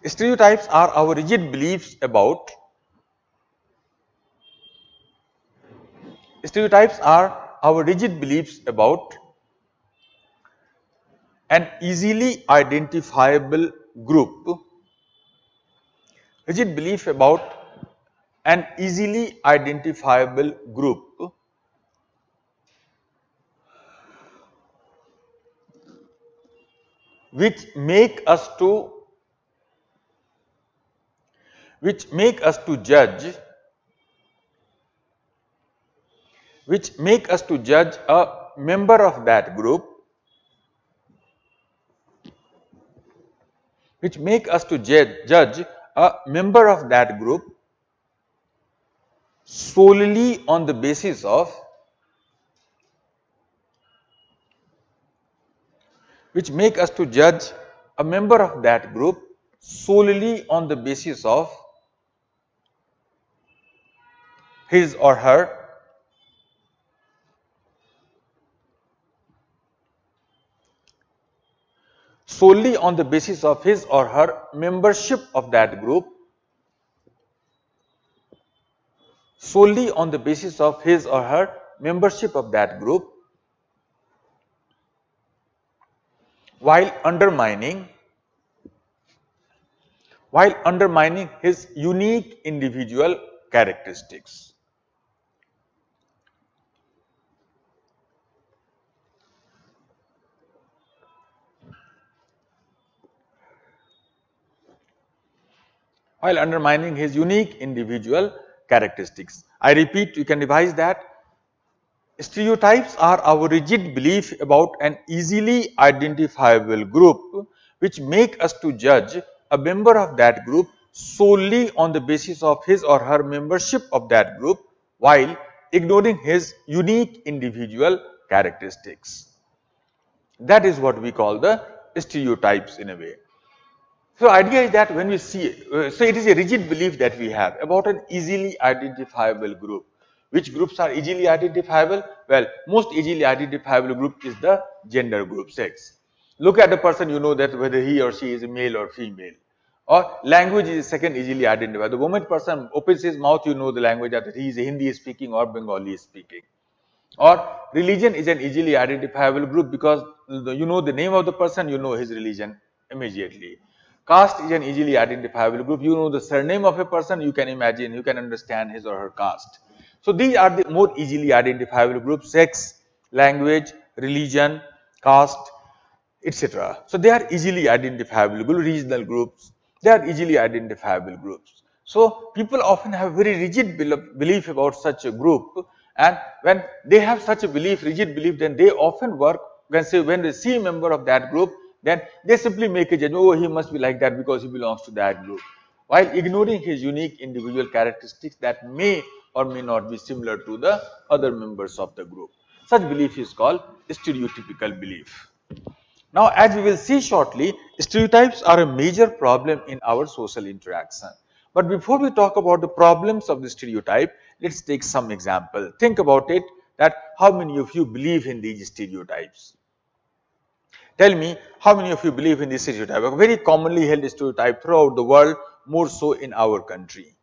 Stereotypes are our rigid beliefs about an easily identifiable group. Rigid belief about an easily identifiable group which make us to judge a member of that group, solely on the basis of his or her membership of that group, while undermining his unique individual characteristics. I repeat, you can revise that. Stereotypes are our rigid belief about an easily identifiable group which make us to judge a member of that group solely on the basis of his or her membership of that group while ignoring his unique individual characteristics. That is what we call the stereotypes in a way. So, idea is that when we see, so it is a rigid belief that we have about an easily identifiable group. Which groups are easily identifiable? Well, most easily identifiable group is the gender group, sex. Look at the person, you know that whether he or she is male or female. Or language is second easily identified. The moment person opens his mouth, you know the language that he is Hindi speaking or Bengali speaking. Or religion is an easily identifiable group because you know the name of the person, you know his religion immediately. Caste is an easily identifiable group. You know the surname of a person, you can imagine, you can understand his or her caste. So these are the more easily identifiable groups: sex, language, religion, caste, etc. So they are easily identifiable regional groups. They are easily identifiable groups. So people often have very rigid belief about such a group, and when they have such a belief, rigid belief, then they often work when they see a member of that group, then they simply make a judgment, oh, he must be like that because he belongs to that group, while ignoring his unique individual characteristics that may or may not be similar to the other members of the group. Such belief is called stereotypical belief. Now, as we will see shortly, stereotypes are a major problem in our social interaction. But before we talk about the problems of the stereotype, let's take some example. Think about it, that how many of you believe in these stereotypes? Tell me, how many of you believe in this stereotype? A very commonly held stereotype throughout the world, more so in our country.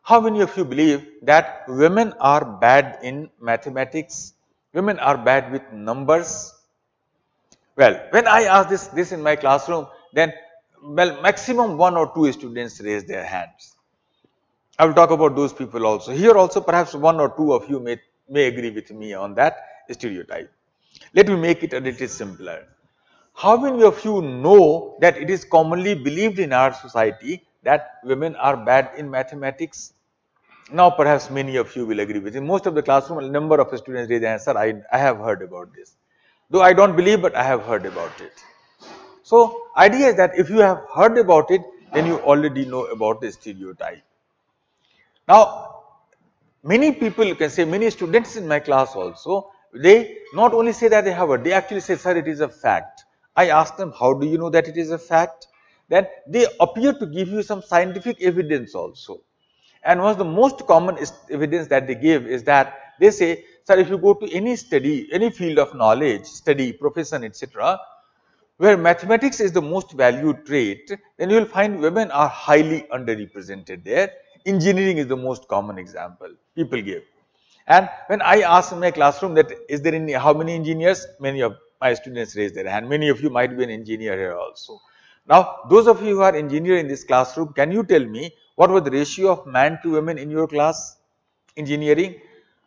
How many of you believe that women are bad in mathematics? Women are bad with numbers? Well, when I ask this in my classroom, then maximum 1 or 2 students raise their hands. I will talk about those people also. Here also perhaps 1 or 2 of you may agree with me on that stereotype. Let me make it a little simpler. How many of you know that it is commonly believed in our society that women are bad in mathematics? Now perhaps many of you will agree with me. Most of the classroom, a number of students raise their hands, sir, I have heard about this. Though I don't believe, but I have heard about it. So idea is that if you have heard about it, then you already know about the stereotype. Now, many people, you can say many students in my class also, they not only say that they have heard, they actually say, sir, it is a fact. I ask them, how do you know that it is a fact? Then they appear to give you some scientific evidence also. And one of the most common evidence that they give is that they say, sir, if you go to any study, any field of knowledge, study, profession, etc., where mathematics is the most valued trait, then you will find women are highly underrepresented there. Engineering is the most common example people give. And when I ask in my classroom that is there any, how many engineers, many of my students raise their hand. Many of you might be an engineer here also. Now, those of you who are engineer in this classroom, can you tell me what was the ratio of man to women in your class, engineering?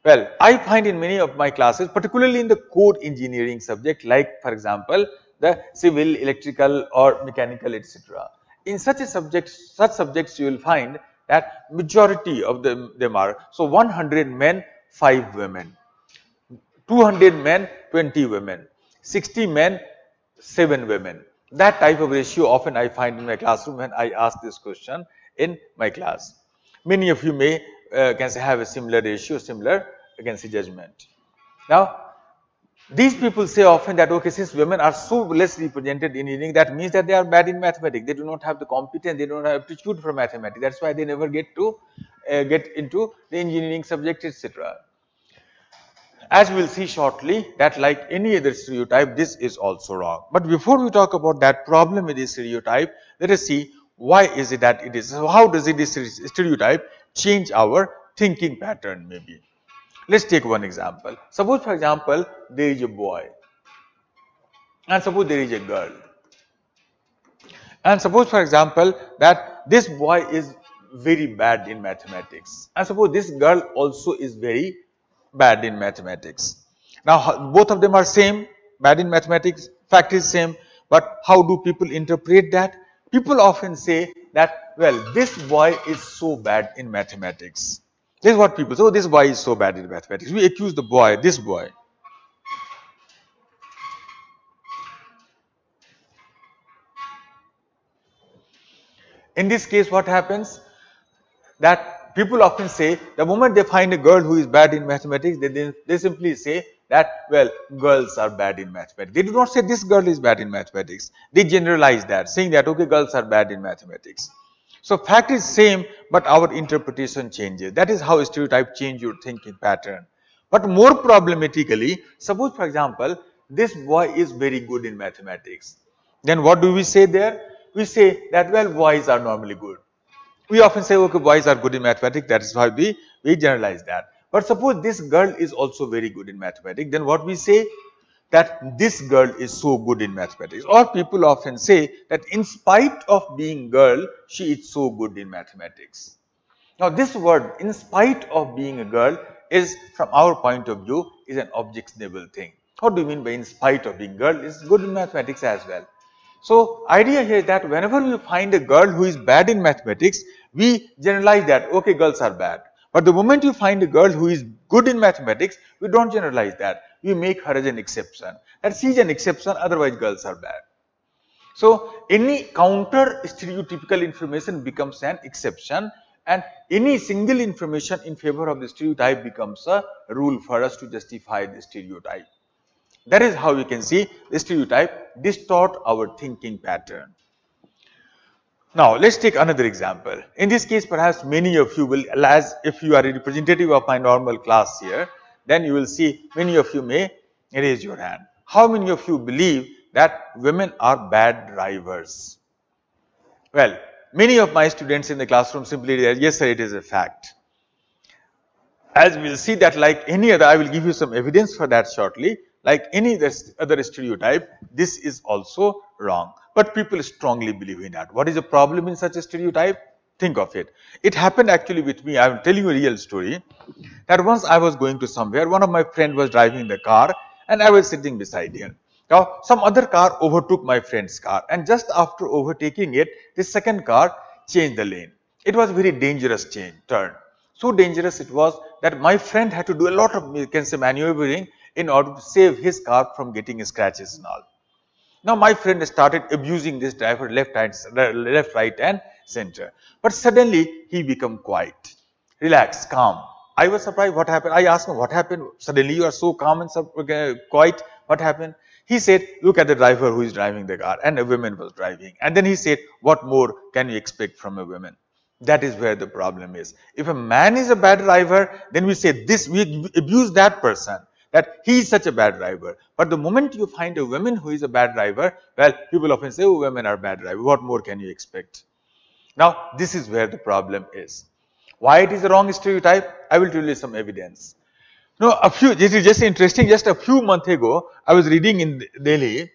Well, I find in many of my classes, particularly in the core engineering subject, like for example, the civil, electrical or mechanical, etc. In such a subject, such subjects you will find that majority of them are, so 100 men, 5 women, 200 men, 20 women, 60 men, 7 women. That type of ratio often I find in my classroom when I ask this question in my class. Many of you may can say have a similar ratio, similar can say judgment. Now, these people say often that, okay, since women are so less represented in engineering, that means that they are bad in mathematics. They do not have the competence, they don't have aptitude for mathematics. That's why they never get to get into the engineering subject, etc. As we will see shortly, that like any other stereotype, this is also wrong. But before we talk about that problem with this stereotype, let us see why is it that it is. So how does this stereotype change our thinking pattern maybe? Let's take one example. Suppose for example, there is a boy and suppose there is a girl. And suppose for example that this boy is very bad in mathematics and suppose this girl also is very bad in mathematics. Now both of them are same, bad in mathematics, fact is same, but how do people interpret that? People often say that, well, this boy is so bad in mathematics. This is what people say, oh, this boy is so bad in mathematics. We accuse the boy, this boy. In this case, what happens? That people often say the moment they find a girl who is bad in mathematics, they simply say that, well, girls are bad in mathematics. They do not say this girl is bad in mathematics. They generalize that, saying that, okay, girls are bad in mathematics. So fact is same, but our interpretation changes. That is how stereotype change your thinking pattern. But more problematically, suppose for example, this boy is very good in mathematics. Then what do we say there? We say that, well, boys are normally good. We often say, okay, boys are good in mathematics, that is why we generalize that. But suppose this girl is also very good in mathematics, then what we say? That this girl is so good in mathematics. Or people often say that in spite of being girl, she is so good in mathematics. Now this word, in spite of being a girl, is from our point of view is an objectionable thing. What do you mean by in spite of being girl is good in mathematics as well? So idea here is that whenever we find a girl who is bad in mathematics, we generalize that, okay, girls are bad. But the moment you find a girl who is good in mathematics, we don't generalize that. We make her as an exception. That she is an exception, otherwise girls are bad. So any counter stereotypical information becomes an exception, and any single information in favor of the stereotype becomes a rule for us to justify the stereotype. That is how we can see the stereotype distort our thinking pattern. Now let's take another example. In this case, perhaps many of you will, as if you are a representative of my normal class here, then you will see many of you may raise your hand. How many of you believe that women are bad drivers? Well, many of my students in the classroom simply say, yes sir, it is a fact. As we will see that, like any other, I will give you some evidence for that shortly. Like any other stereotype, this is also wrong. But people strongly believe in that. What is the problem in such a stereotype? Think of it. It happened actually with me. I am telling you a real story. That once I was going to somewhere, one of my friends was driving the car and I was sitting beside him. Now, some other car overtook my friend's car, and just after overtaking it, the second car changed the lane. It was a very dangerous turn. So dangerous it was that my friend had to do a lot of, you can say, maneuvering in order to save his car from getting scratches and all. Now my friend started abusing this driver left, right and center. But suddenly he became quiet, relaxed, calm. I was surprised what happened. I asked him, what happened? Suddenly you are so calm and quiet. What happened? He said, look at the driver who is driving the car, and a woman was driving. And then he said, what more can you expect from a woman? That is where the problem is. If a man is a bad driver, then we say this, we abuse that person, that he is such a bad driver. But the moment you find a woman who is a bad driver, well, people often say, oh, women are bad drivers. What more can you expect? Now, this is where the problem is. Why it is a wrong stereotype? I will tell you some evidence. Now, this is just interesting. Just a few months ago, I was reading in Delhi.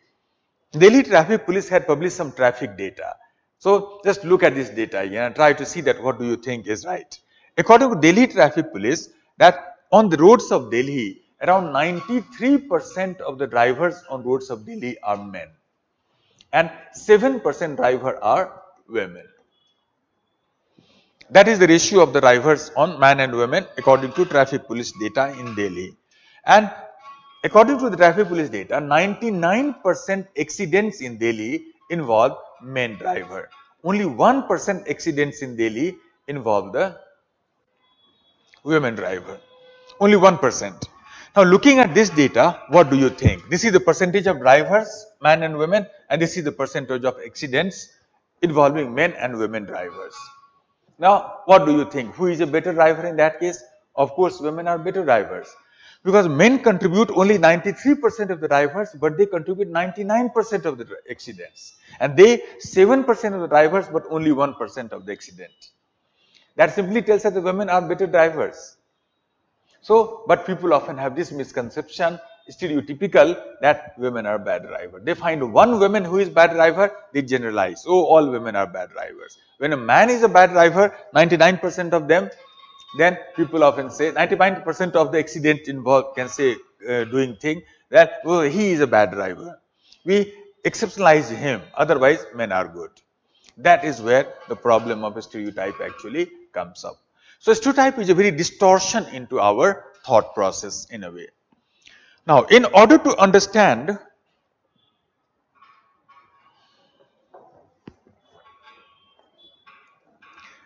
Delhi Traffic Police had published some traffic data. So just look at this data and try to see that what do you think is right. According to Delhi Traffic Police, that on the roads of Delhi, around 93% of the drivers on roads of Delhi are men, and 7% drivers are women. That is the ratio of the drivers on men and women according to Traffic Police data in Delhi. And according to the Traffic Police data, 99% accidents in Delhi involve men driver. Only 1% accidents in Delhi involve the women driver. Only 1%. Now looking at this data, what do you think? This is the percentage of drivers, men and women, and this is the percentage of accidents involving men and women drivers. Now, what do you think? Who is a better driver in that case? Of course, women are better drivers. Because men contribute only 93% of the drivers, but they contribute 99% of the accidents. And they 7% of the drivers, but only 1% of the accident. That simply tells us that women are better drivers. So, but people often have this misconception, stereotypical, that women are bad drivers. They find one woman who is bad driver, they generalize, oh, all women are bad drivers. When a man is a bad driver, 99% of them, then people often say 99% of the accident involved can say doing thing that, oh, he is a bad driver. We exceptionalize him, otherwise men are good. That is where the problem of a stereotype actually comes up. So stereotype is a very distortion into our thought process in a way. Now, in order to understand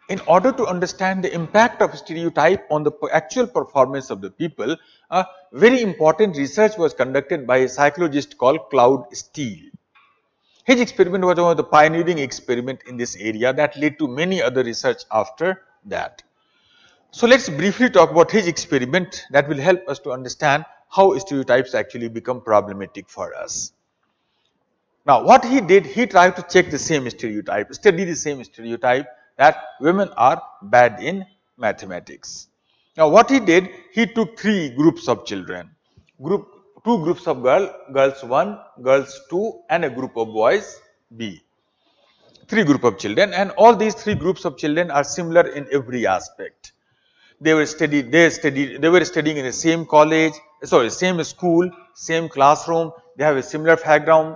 the impact of stereotype on the actual performance of the people, a very important research was conducted by a psychologist called Claude Steele. His experiment was one of the pioneering experiment in this area that led to many other research after that. So let's briefly talk about his experiment that will help us to understand how stereotypes actually become problematic for us. Now what he did, he tried to check the same stereotype, study the same stereotype that women are bad in mathematics. Now what he did, he took three groups of children, two groups of girls 1, girls 2 and a group of boys B. Three group of children, and all these three groups of children are similar in every aspect. They were studying in the same college, same school, same classroom. They have a similar background,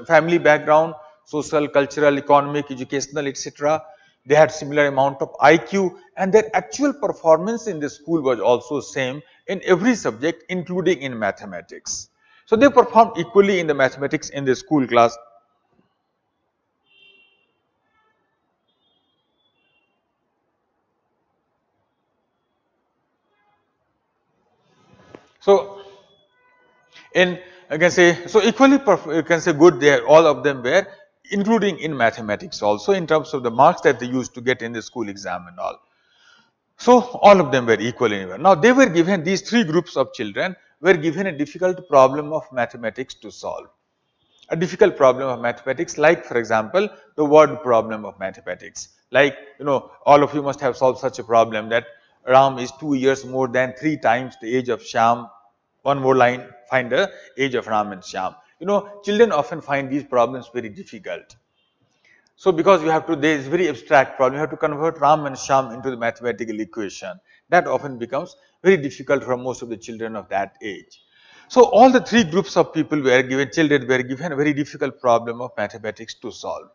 family background, social, cultural, economic, educational, etc. They had similar amount of IQ, and their actual performance in the school was also same in every subject, including in mathematics. So they performed equally in the mathematics in the school class. So in, you can say, so equally you can say good there, all of them were, including in mathematics also, in terms of the marks that they used to get in the school exam and all. So all of them were equal anywhere. Now they were given, these three groups of children were given a difficult problem of mathematics to solve. A difficult problem of mathematics, like for example the word problem of mathematics. Like, all of you must have solved such a problem that Ram is 2 years more than 3 times the age of Shyam. One more line, find the age of Ram and Shyam. Children often find these problems very difficult. So because you have to, there is very abstract problem, you have to convert Ram and Shyam into the mathematical equation. That often becomes very difficult for most of the children of that age. So all the three groups of people were given, children were given a very difficult problem of mathematics to solve.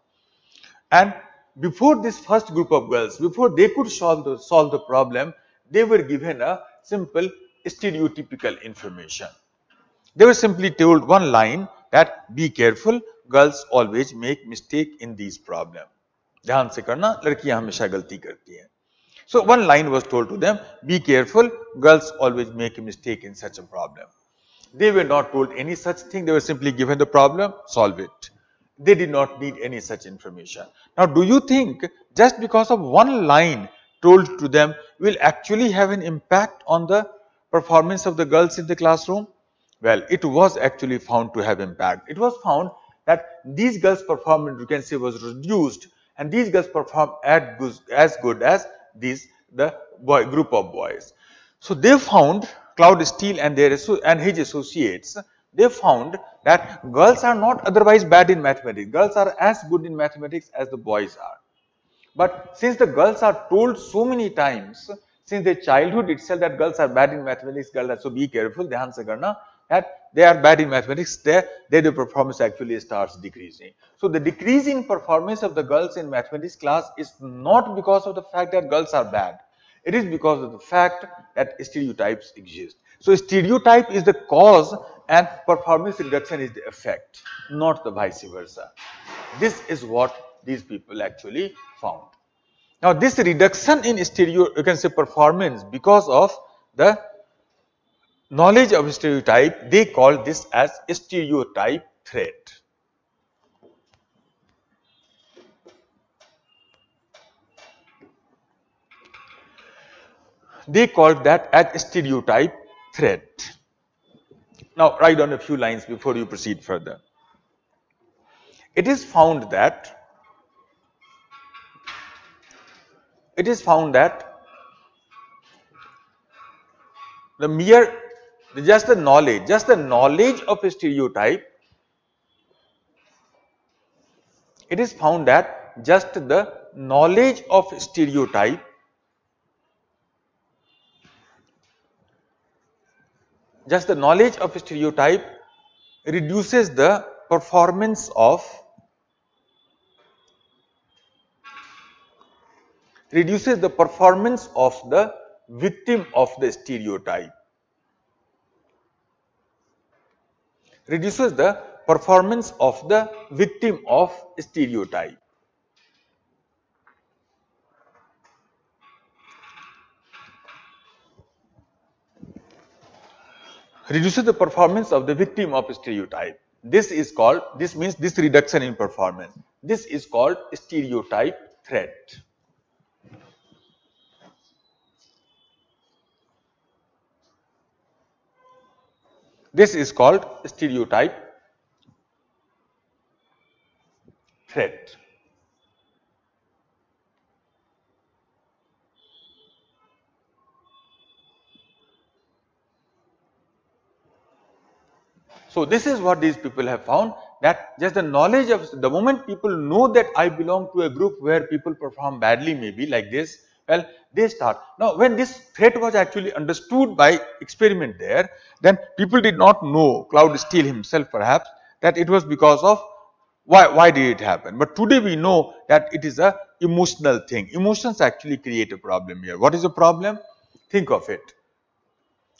And before this first group of girls, before they could solve the problem, they were given a simple stereotypical information. They were simply told one line that be careful, girls always make mistake in these problem. ध्यान से करना, लड़कियां हमेशा गलती करती हैं. So one line was told to them, be careful, girls always make a mistake in such a problem. They were not told any such thing, they were simply given the problem, solve it. They did not need any such information. Now do you think just because of one line told to them will actually have an impact on the performance of the girls in the classroom? Well, it was actually found to have impact. It was found that these girls' performance, you can say, was reduced, and these girls performed as good as the group of boys. So they found, Claude Steele and his associates, they found that girls are not otherwise bad in mathematics. Girls are as good in mathematics as the boys are. But since the girls are told so many times, since their childhood itself, that girls are bad in mathematics, girls are, so be careful, dhyan se karna, that they are bad in mathematics, their performance actually starts decreasing. So the decrease in performance of the girls in mathematics class is not because of the fact that girls are bad. It is because of the fact that stereotypes exist. So stereotype is the cause and performance reduction is the effect, not the vice versa. This is what these people actually found. Now this reduction in you can say performance because of the knowledge of stereotype, they call this as stereotype threat. They called that as stereotype threat. Now write down a few lines before you proceed further. It is found that just the knowledge of a stereotype, it is found that just the knowledge of stereotype reduces the performance of the victim of the stereotype. Reduces the performance of the victim of stereotype. Reduces the performance of the victim of stereotype. this means this reduction in performance. This is called stereotype threat. This is called stereotype threat. So this is what these people have found, that just the knowledge of the moment people know that I belong to a group where people perform badly, maybe like this, well, they start. Now when this threat was actually understood by experiment there, then people did not know, Cloud Steele himself perhaps, that it was because of why did it happen. But today we know that it is a emotional thing. Emotions actually create a problem here. What is the problem? Think of it.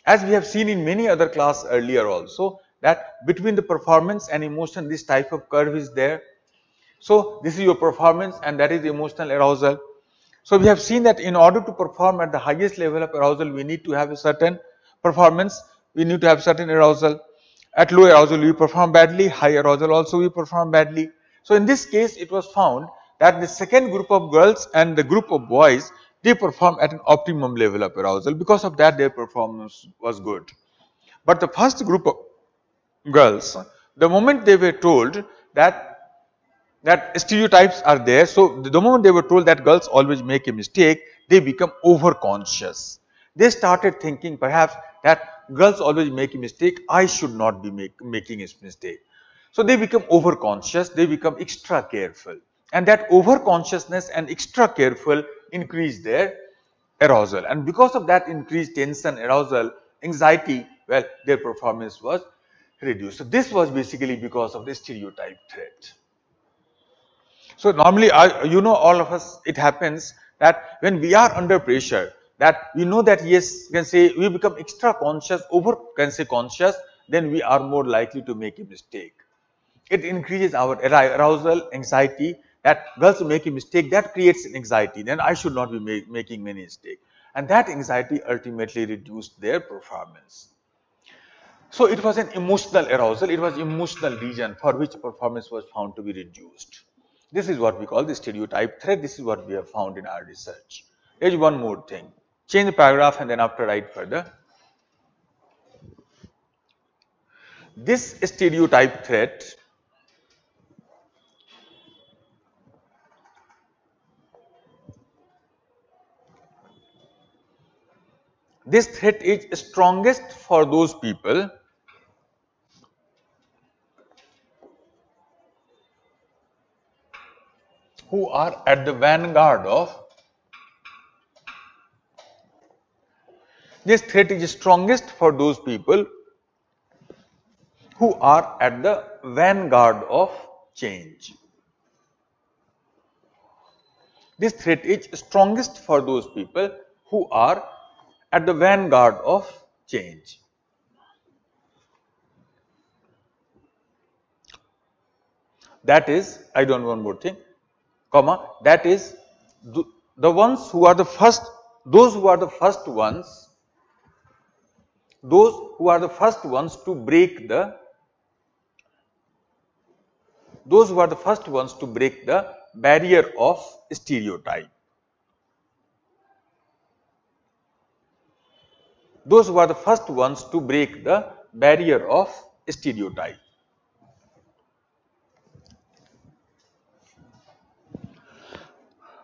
As we have seen in many other class earlier also, that between the performance and emotion this type of curve is there. So this is your performance and that is emotional arousal. So we have seen that in order to perform at the highest level of arousal, we need to have a certain performance, we need to have certain arousal. At low arousal we perform badly, high arousal also we perform badly. So in this case it was found that the second group of girls and the group of boys, they perform at an optimum level of arousal. Because of that their performance was good. But the first group of girls, the moment they were told that stereotypes are there, so the moment they were told that girls always make a mistake, they become over conscious. They started thinking perhaps that girls always make a mistake, I should not be making a mistake. So they become over conscious, they become extra careful, and that over consciousness and extra careful increase their arousal, and because of that increased tension, arousal, anxiety, well, their performance was reduced. So this was basically because of the stereotype threat. So normally, all of us, it happens that when we are under pressure, that we know that yes, you can say we become extra conscious, conscious, then we are more likely to make a mistake. It increases our arousal, anxiety, that girls make a mistake, that creates anxiety, then I should not be making many mistakes. And that anxiety ultimately reduced their performance. So it was an emotional arousal, it was emotional region for which performance was found to be reduced. This is what we call the stereotype threat. This is what we have found in our research. There is one more thing. Change the paragraph and then after write further. This stereotype threat is strongest for those people who are at the vanguard of this threat is strongest for those people who are at the vanguard of change. This threat is strongest for those people who are at the vanguard of change. That is, I don't want more thing, comma, that is the ones who are the first, those who are the first ones, to break the, barrier of stereotype. Those who are the first ones to break the barrier of stereotype.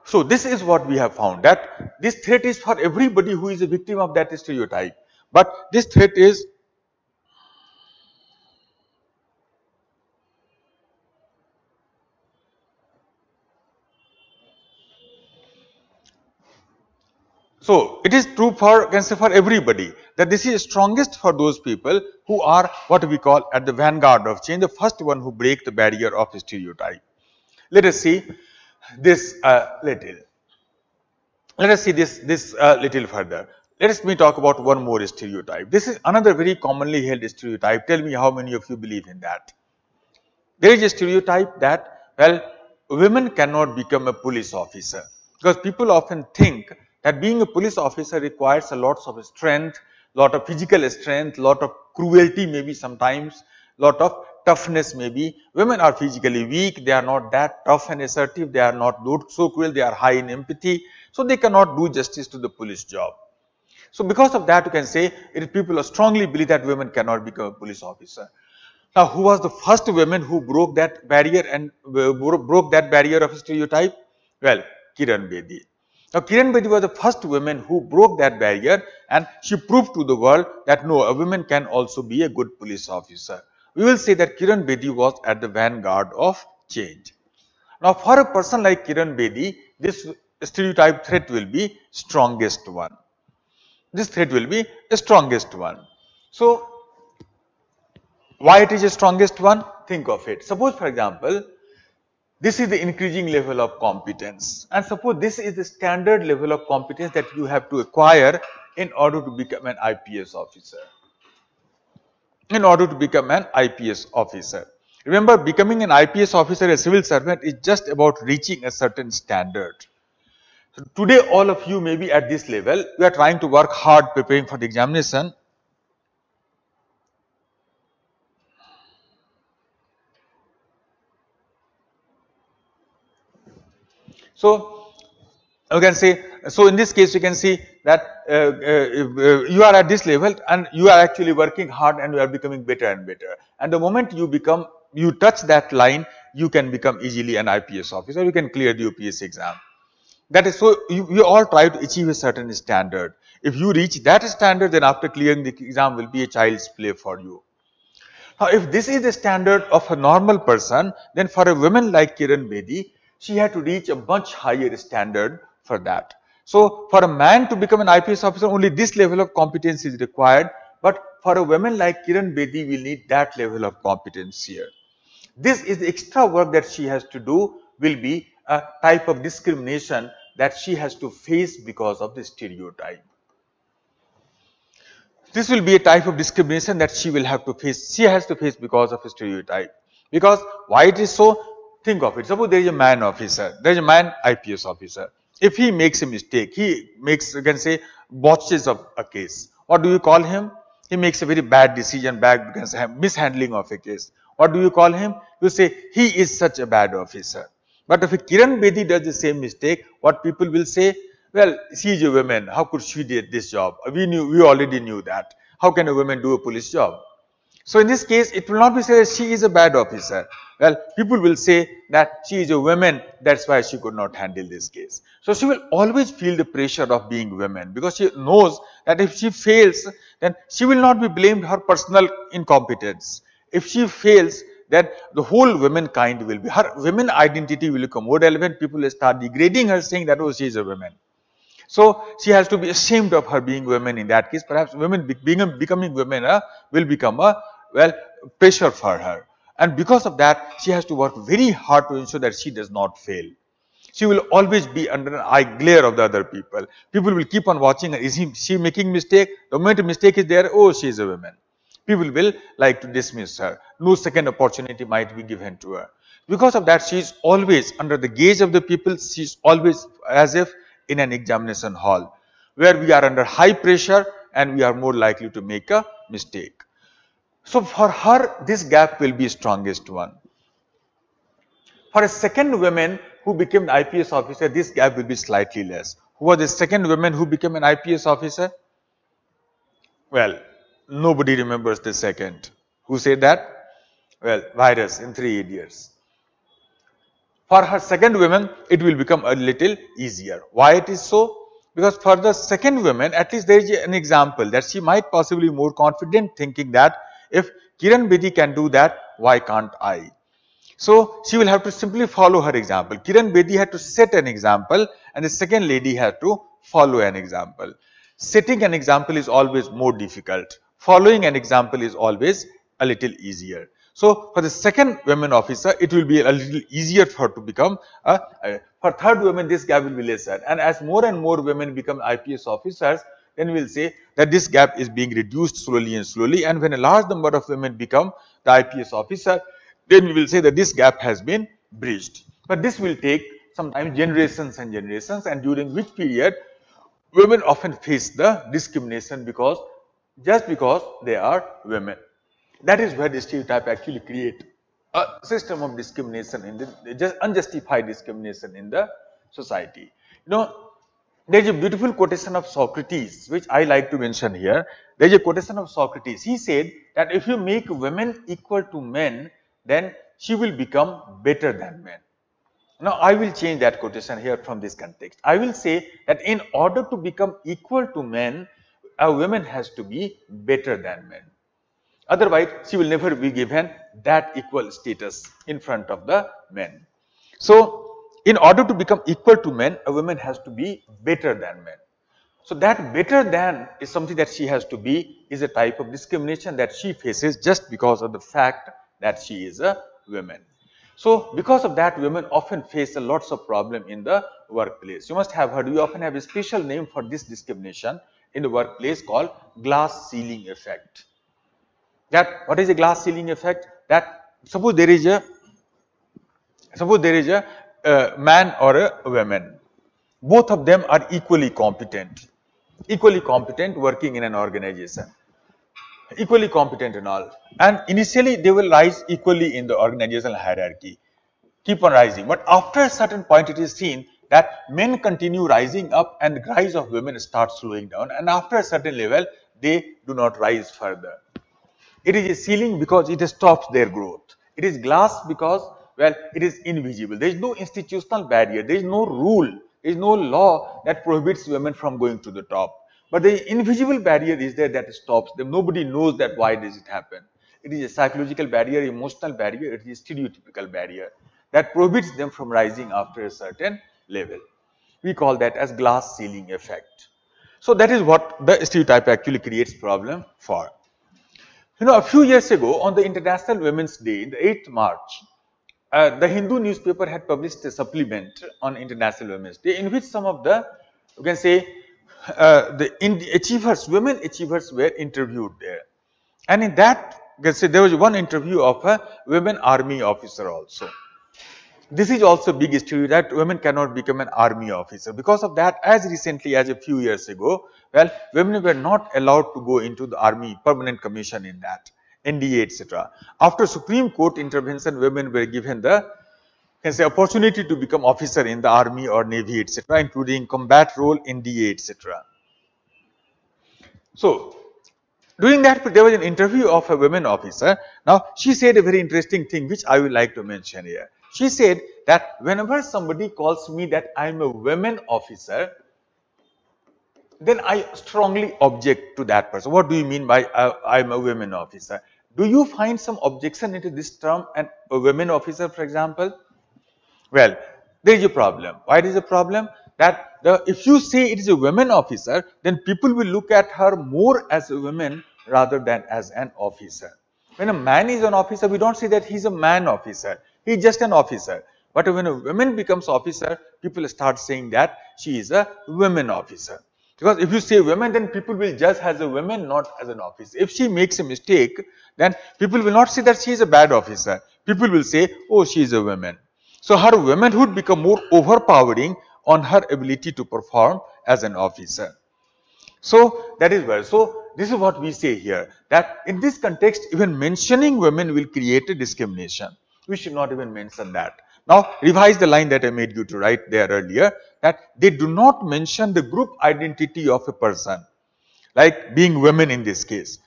So this is what we have found, that this threat is for everybody who is a victim of that stereotype. But this threat is so it is true for, can say, for everybody, that this is strongest for those people who are what we call at the vanguard of change, the first one who break the barrier of stereotype. Let us see this little. Let us see this little further. Let me talk about one more stereotype. This is another very commonly held stereotype. Tell me how many of you believe in that. There is a stereotype that, well, women cannot become a police officer, because people often think that being a police officer requires a lot of strength, lot of physical strength, lot of cruelty, maybe sometimes, lot of toughness maybe. Women are physically weak, they are not that tough and assertive, they are not so cruel, they are high in empathy, so they cannot do justice to the police job. So because of that, you can say people strongly believe that women cannot become a police officer. Now, who was the first woman who broke that barrier and broke that barrier of stereotype? Well, Kiran Bedi. Now, Kiran Bedi was the first woman who broke that barrier, and she proved to the world that no, a woman can also be a good police officer. We will say that Kiran Bedi was at the vanguard of change. Now, for a person like Kiran Bedi, this stereotype threat will be strongest one. This threat will be the strongest one. So, why it is the strongest one? Think of it. Suppose, for example, this is the increasing level of competence, and suppose this is the standard level of competence that you have to acquire in order to become an IPS officer. In order to become an IPS officer. Remember, becoming an IPS officer, a civil servant, is just about reaching a certain standard. So today, all of you may be at this level. You are trying to work hard preparing for the examination. So you can say, so in this case you can see that you are at this level and you are actually working hard and you are becoming better and better, and the moment you touch that line, you can become easily an IPS officer, you can clear the UPSC exam. That is, so you all try to achieve a certain standard. If you reach that standard, then after clearing the exam will be a child's play for you. Now, if this is the standard of a normal person, then for a woman like Kiran Bedi, she had to reach a much higher standard for that. So, for a man to become an IPS officer, only this level of competence is required, but for a woman like Kiran Bedi, we need that level of competence here. This is the extra work that she has to do, will be a type of discrimination that she has to face because of the stereotype. This will be a type of discrimination that she will have to face, she has to face because of a stereotype. Because why it is so? Think of it. Suppose there is a man officer, there is a man IPS officer. If he makes a mistake, he makes, you can say, botches of a case. What do you call him? He makes a very bad decision, bad, you can say, mishandling of a case. What do you call him? You say, he is such a bad officer. But if a Kiran Bedi does the same mistake, what people will say? Well, she is a woman, how could she do this job? We already knew that. How can a woman do a police job? So in this case, it will not be said that she is a bad officer. Well, people will say that she is a woman, that's why she could not handle this case. So she will always feel the pressure of being woman, because she knows that if she fails, then she will not be blamed her personal incompetence. If she fails, then the whole womankind will be, her women identity will become more relevant. People will start degrading her, saying that, oh, she is a woman. So she has to be ashamed of her being women in that case. Perhaps women becoming women will become a, well, pressure for her. And because of that, she has to work very hard to ensure that she does not fail. She will always be under an eye glare of the other people. People will keep on watching her. Is she making mistake? The moment a mistake is there, oh, she is a woman. People will like to dismiss her. No second opportunity might be given to her. Because of that, she is always under the gaze of the people. She is always as if in an examination hall, where we are under high pressure and we are more likely to make a mistake. So for her, this gap will be strongest one. For a second woman who became an IPS officer, this gap will be slightly less. Who was the second woman who became an IPS officer? Well, nobody remembers the second. Who said that? Well, Virus in 3 Idiots. For her second woman, it will become a little easier. Why it is so? Because for the second woman, at least there is an example that she might possibly be more confident, thinking that if Kiran Bedi can do that, why can't I? So she will have to simply follow her example. Kiran Bedi had to set an example and the second lady had to follow an example. Setting an example is always more difficult. Following an example is always a little easier. So for the second women officer, it will be a little easier for her to become for third women, this gap will be lesser. And as more and more women become IPS officers, then we will say that this gap is being reduced slowly and slowly. And when a large number of women become the IPS officer, then we will say that this gap has been bridged. But this will take sometimes generations and generations, and during which period women often face the discrimination just because they are women. That is where the stereotype actually create a system of discrimination in the just unjustified discrimination in the society. You know, there is a beautiful quotation of Socrates which I like to mention here. There is a quotation of Socrates. He said that if you make women equal to men, then she will become better than men. Now I will change that quotation here from this context. I will say that in order to become equal to men, a woman has to be better than men. Otherwise, she will never be given that equal status in front of the men. So, in order to become equal to men, a woman has to be better than men. So, that better than is something that she has to be, is a type of discrimination that she faces just because of the fact that she is a woman. So, because of that, women often face a lots of problem in the workplace. You must have heard, we often have a special name for this discrimination in the workplace called glass ceiling effect. That what is a glass ceiling effect? That suppose there is a man or a woman, both of them are equally competent working in an organization, equally competent and all, and initially they will rise equally in the organizational hierarchy, keep on rising, but after a certain point it is seen that men continue rising up and the rise of women starts slowing down, and after a certain level they do not rise further. It is a ceiling because it stops their growth. It is glass because, well, it is invisible. There is no institutional barrier. There is no rule. There is no law that prohibits women from going to the top. But the invisible barrier is there that stops them. Nobody knows that why does it happen. It is a psychological barrier, emotional barrier. It is a stereotypical barrier that prohibits them from rising after a certain level. We call that as glass ceiling effect. So that is what the stereotype actually creates problem for. You know, a few years ago on the International Women's Day, the 8th March, the Hindu newspaper had published a supplement on International Women's Day in which some of the, you can say, women achievers were interviewed there. And in that, you can say, there was one interview of a women army officer also. This is also a big issue that women cannot become an army officer. Because of that, as recently as a few years ago, well, women were not allowed to go into the army permanent commission in that, NDA, etc. After Supreme Court intervention, women were given the, can say, opportunity to become officer in the army or navy, etc., including combat role, NDA, etc. So, during that, there was an interview of a women officer. Now, she said a very interesting thing which I would like to mention here. She said that whenever somebody calls me that I am a women officer, then I strongly object to that person. What do you mean by I am a women officer? Do you find some objection into this term, and a women officer, for example? Well, there is a problem. Why there is a problem? That if you say it is a women officer, then people will look at her more as a woman rather than as an officer. When a man is an officer, we don't say that he is a man officer. He is just an officer. But when a woman becomes officer, people start saying that she is a women officer. Because if you say women, then people will judge as a woman, not as an officer. If she makes a mistake, then people will not say that she is a bad officer. People will say, oh, she is a woman. So her womanhood become more overpowering on her ability to perform as an officer. So that is where. So this is what we say here, that in this context, even mentioning women will create a discrimination. We should not even mention that. Now revise the line that I made you to write there earlier, that they do not mention the group identity of a person, like being women in this case.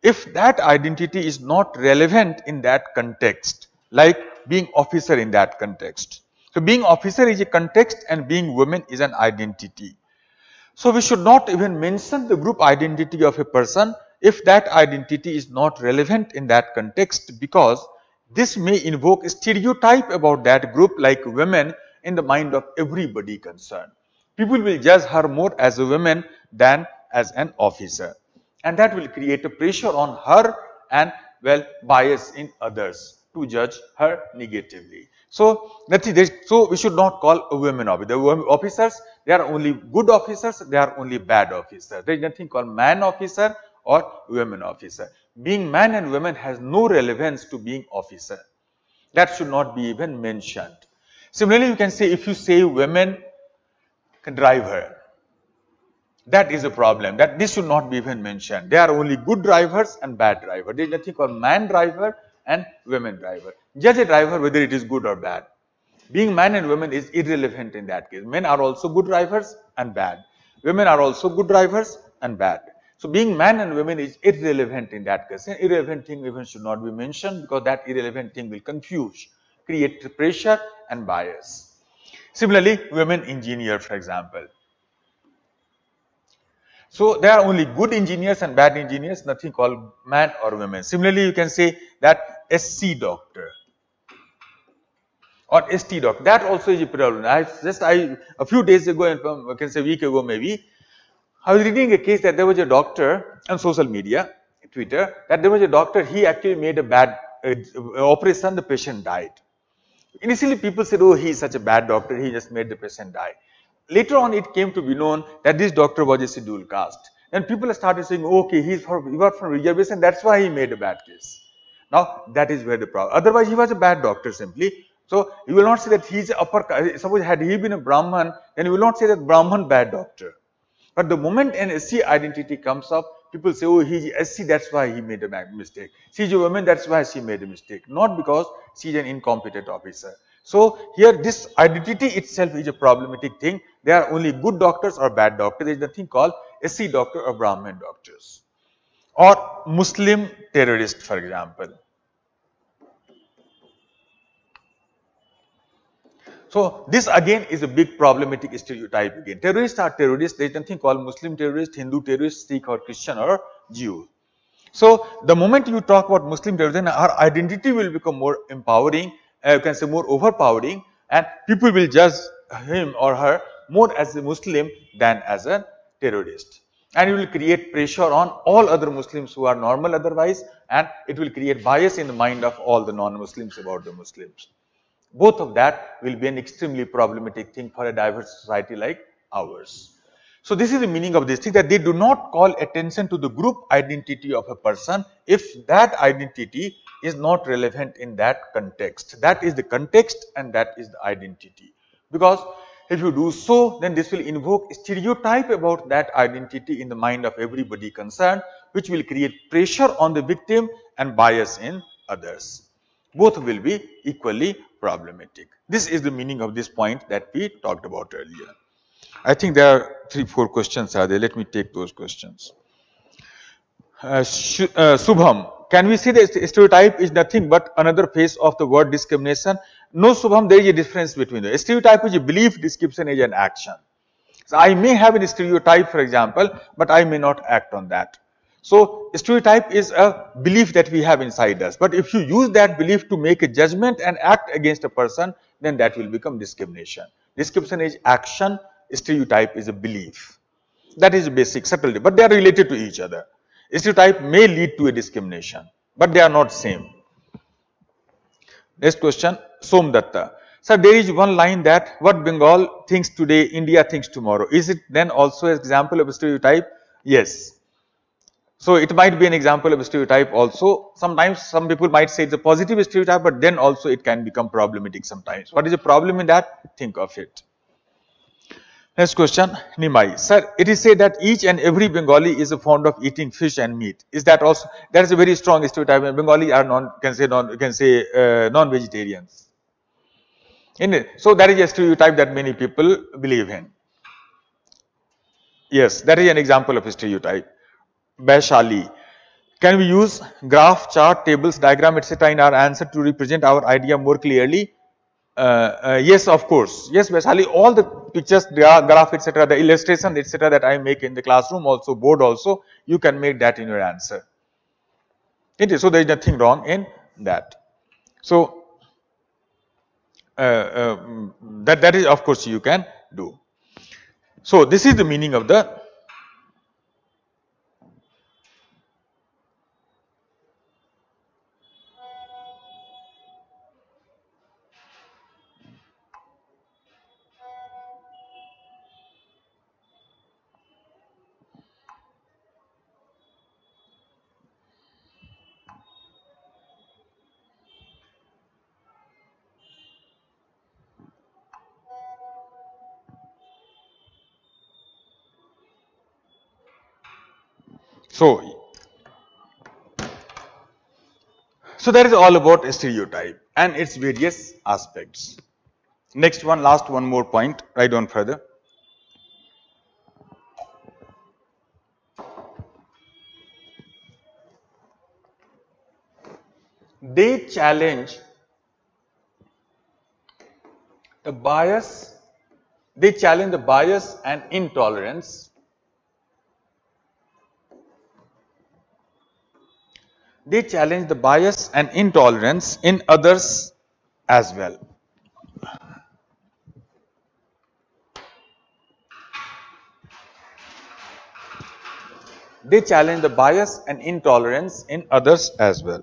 If that identity is not relevant in that context, like being officer in that context. So being officer is a context and being woman is an identity. So we should not even mention the group identity of a person if that identity is not relevant in that context, because this may invoke a stereotype about that group like women in the mind of everybody concerned. People will judge her more as a woman than as an officer, and that will create a pressure on her and, well, bias in others to judge her negatively. So let's see this. So we should not call a women officer. The women officers, they are only good officers, they are only bad officers. There is nothing called man officer or women officer. Being man and women has no relevance to being officer. That should not be even mentioned. Similarly, you can say, if you say women driver, That is a problem, that this should not be even mentioned. There are only good drivers and bad driver. There is nothing called man driver and women driver. Judge a driver whether it is good or bad. Being man and women is irrelevant in that case. Men are also good drivers and bad. Women are also good drivers and bad. So being man and women is irrelevant in that case. An irrelevant thing even should not be mentioned, because that irrelevant thing will confuse, create pressure and bias. Similarly, women engineer, for example. So there are only good engineers and bad engineers, nothing called man or women. Similarly, you can say that SC doctor or ST doctor. That also is a problem. A few days ago, and I can say a week ago maybe, I was reading a case that there was a doctor on social media, Twitter, that there was a doctor, he actually made a bad operation, the patient died. Initially, people said, oh, he is such a bad doctor, he just made the patient die. Later on, it came to be known that this doctor was a scheduled caste. And people started saying, oh, okay, he was from reservation, that's why he made a bad case. Now, that is where the problem. Otherwise, he was a bad doctor simply. So, you will not say that he is upper caste. Suppose had he been a Brahman, then you will not say that Brahman bad doctor. But the moment an SC identity comes up, people say, oh, he's SC, that's why he made a mistake. She's a woman, that's why she made a mistake. Not because she's an incompetent officer. So here this identity itself is a problematic thing. There are only good doctors or bad doctors. There is nothing called SC doctor or Brahmin doctors. Or Muslim terrorist, for example. So this again is a big problematic stereotype again. Terrorists are terrorists. There is nothing called Muslim terrorist, Hindu terrorist, Sikh or Christian or Jew. So the moment you talk about Muslim terrorism, our identity will become more empowering, you can say more overpowering, and people will judge him or her more as a Muslim than as a terrorist. And it will create pressure on all other Muslims who are normal otherwise, and it will create bias in the mind of all the non-Muslims about the Muslims. Both of that will be an extremely problematic thing for a diverse society like ours. So this is the meaning of this thing, that they do not call attention to the group identity of a person if that identity is not relevant in that context. That is the context and that is the identity. Because if you do so, then this will invoke stereotype about that identity in the mind of everybody concerned, which will create pressure on the victim and bias in others. Both will be equally problematic. This is the meaning of this point that we talked about earlier. I think there are 3-4 questions are there. Let me take those questions. Subham, can we say that stereotype is nothing but another face of the word discrimination? No, Subham, there is a difference between them. Stereotype is a belief, description is an action. So I may have a stereotype, for example, but I may not act on that. So stereotype is a belief that we have inside us. But if you use that belief to make a judgment and act against a person, then that will become discrimination. Description is action, stereotype is a belief. That is basic, subtlety, but they are related to each other. Stereotype may lead to a discrimination, but they are not same. Next question, Somdatta. Sir, there is one line that what Bengal thinks today, India thinks tomorrow. Is it then also an example of a stereotype? Yes. So it might be an example of a stereotype also. Sometimes some people might say it's a positive stereotype, but then also it can become problematic sometimes. What is the problem in that? Think of it. Next question, Nimai. Sir, it is said that each and every Bengali is fond of eating fish and meat. Is that also? That is a very strong stereotype. Bengali are non-vegetarians. So that is a stereotype that many people believe in. Yes, that is an example of a stereotype. Baishali. Can we use graph, chart, tables, diagram, etc. in our answer to represent our idea more clearly? Yes, of course. Yes, Vaishali, all the pictures, graph, etc., the illustration, etc., that I make in the classroom, also board, also, you can make that in your answer. So there is nothing wrong in that. So that is, of course, you can do. So this is the meaning of the. So that is all about stereotype and its various aspects. Next one, last one more point, write down further. They challenge the bias, they challenge the bias and intolerance. They challenge the bias and intolerance in others as well. They challenge the bias and intolerance in others as well.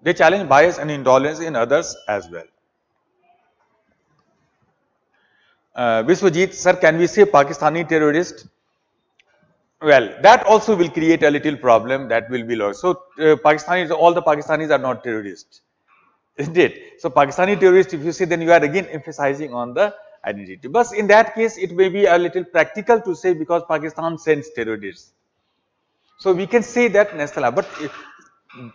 They challenge bias and intolerance in others as well. Viswajit, sir, can we say Pakistani terrorist? Well, that also will create a little problem. That will be lost. So, Pakistanis, all the Pakistanis are not terrorists, isn't it? So, Pakistani terrorist, if you say, then you are again emphasizing on the identity. But in that case, it may be a little practical to say because Pakistan sends terrorists. So, we can say that national, but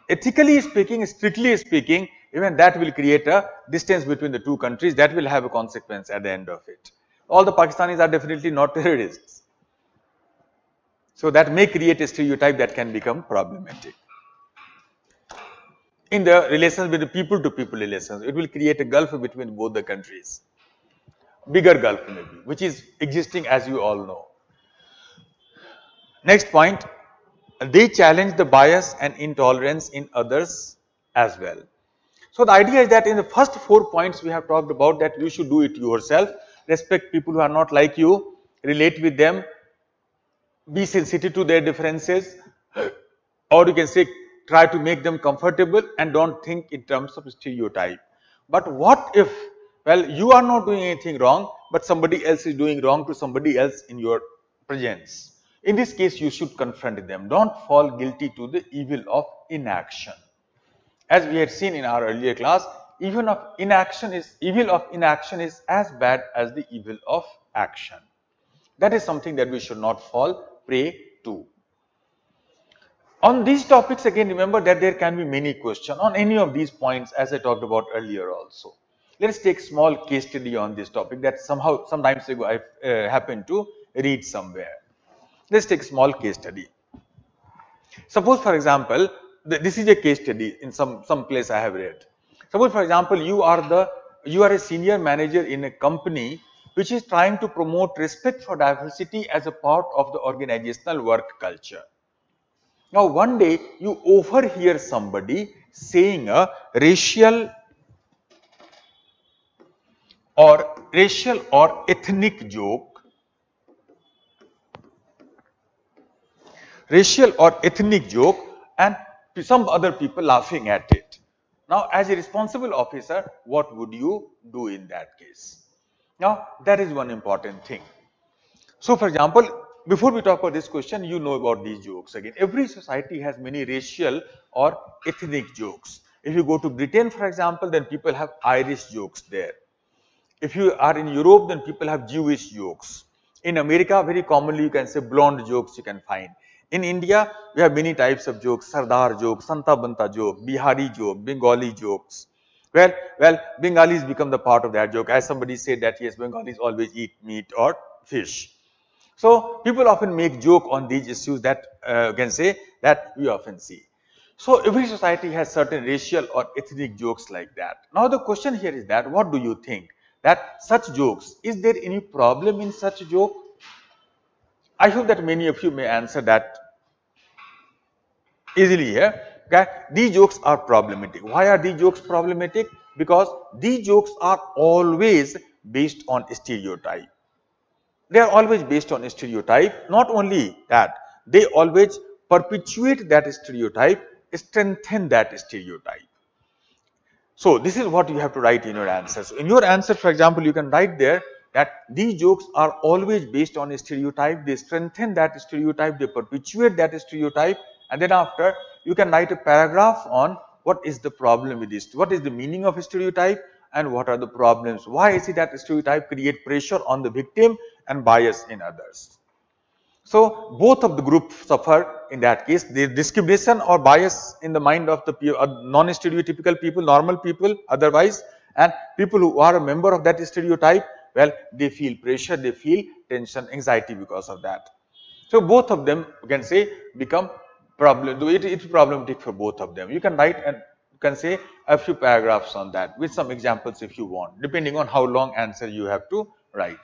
ethically speaking, strictly speaking, even that will create a distance between the two countries. That will have a consequence at the end of it. All the Pakistanis are definitely not terrorists. So that may create a stereotype that can become problematic. In the relations with the people to people relations, it will create a gulf between both the countries. Bigger gulf maybe, which is existing as you all know. Next point, they challenge the bias and intolerance in others as well. So the idea is that in the first 4 points we have talked about that you should do it yourself, respect people who are not like you, relate with them, be sensitive to their differences, or you can say try to make them comfortable and don't think in terms of stereotype. But what if, well, you are not doing anything wrong, but somebody else is doing wrong to somebody else in your presence. In this case, you should confront them. Don't fall guilty to the evil of inaction. As we had seen in our earlier class, evil of inaction is as bad as the evil of action. That is something that we should not fall prey to. On these topics, again, remember that there can be many questions on any of these points, as I talked about earlier also. Let us take small case study on this topic that sometimes ago I happened to read somewhere. Let's take small case study. Suppose, for example, this is a case study in some place I have read. Suppose, for example, you are a senior manager in a company which is trying to promote respect for diversity as a part of the organizational work culture. Now, one day you overhear somebody saying a racial or ethnic joke, and some other people laughing at it. Now, as a responsible officer, what would you do in that case? Now, that is one important thing. So, for example, before we talk about this question, you know about these jokes again. Every society has many racial or ethnic jokes. If you go to Britain, for example, then people have Irish jokes there. If you are in Europe, then people have Jewish jokes. In America, very commonly you can say blonde jokes you can find. In India, we have many types of jokes, Sardar joke, Santa Banta joke, Bihari joke, Bengali jokes. Well, Bengalis become the part of that joke. As somebody said that yes, Bengalis always eat meat or fish. So people often make joke on these issues that can say that we often see. So every society has certain racial or ethnic jokes like that. Now the question here is that what do you think that such jokes, is there any problem in such joke? I hope that many of you may answer that easily here. Okay, these jokes are problematic. Why are these jokes problematic? Because these jokes are always based on stereotype. They are always based on stereotype. Not only that, they always perpetuate that stereotype, strengthen that stereotype. So this is what you have to write in your answers. In your answer, for example, you can write there that these jokes are always based on a stereotype. They strengthen that stereotype, they perpetuate that stereotype, and then after you can write a paragraph on what is the problem with this, what is the meaning of a stereotype, and what are the problems. Why is it that stereotype create pressure on the victim and bias in others? So both of the groups suffer in that case. The discrimination or bias in the mind of the non-stereotypical people, normal people otherwise, and people who are a member of that stereotype, well, they feel pressure, they feel tension, anxiety because of that. So both of them, you can say, become problem. It's problematic for both of them. You can write and you can say a few paragraphs on that with some examples if you want, depending on how long answer you have to write.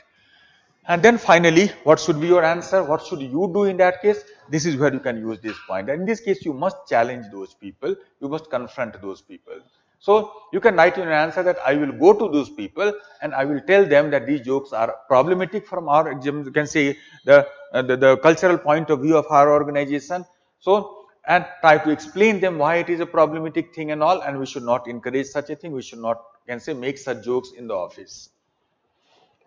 And then finally, what should be your answer? What should you do in that case? This is where you can use this point. And in this case, you must challenge those people. You must confront those people. So you can write in an answer that I will go to those people and I will tell them that these jokes are problematic from our, you can say, the cultural point of view of our organization. So, and try to explain them why it is a problematic thing and all, and we should not encourage such a thing. We should not, can say, make such jokes in the office.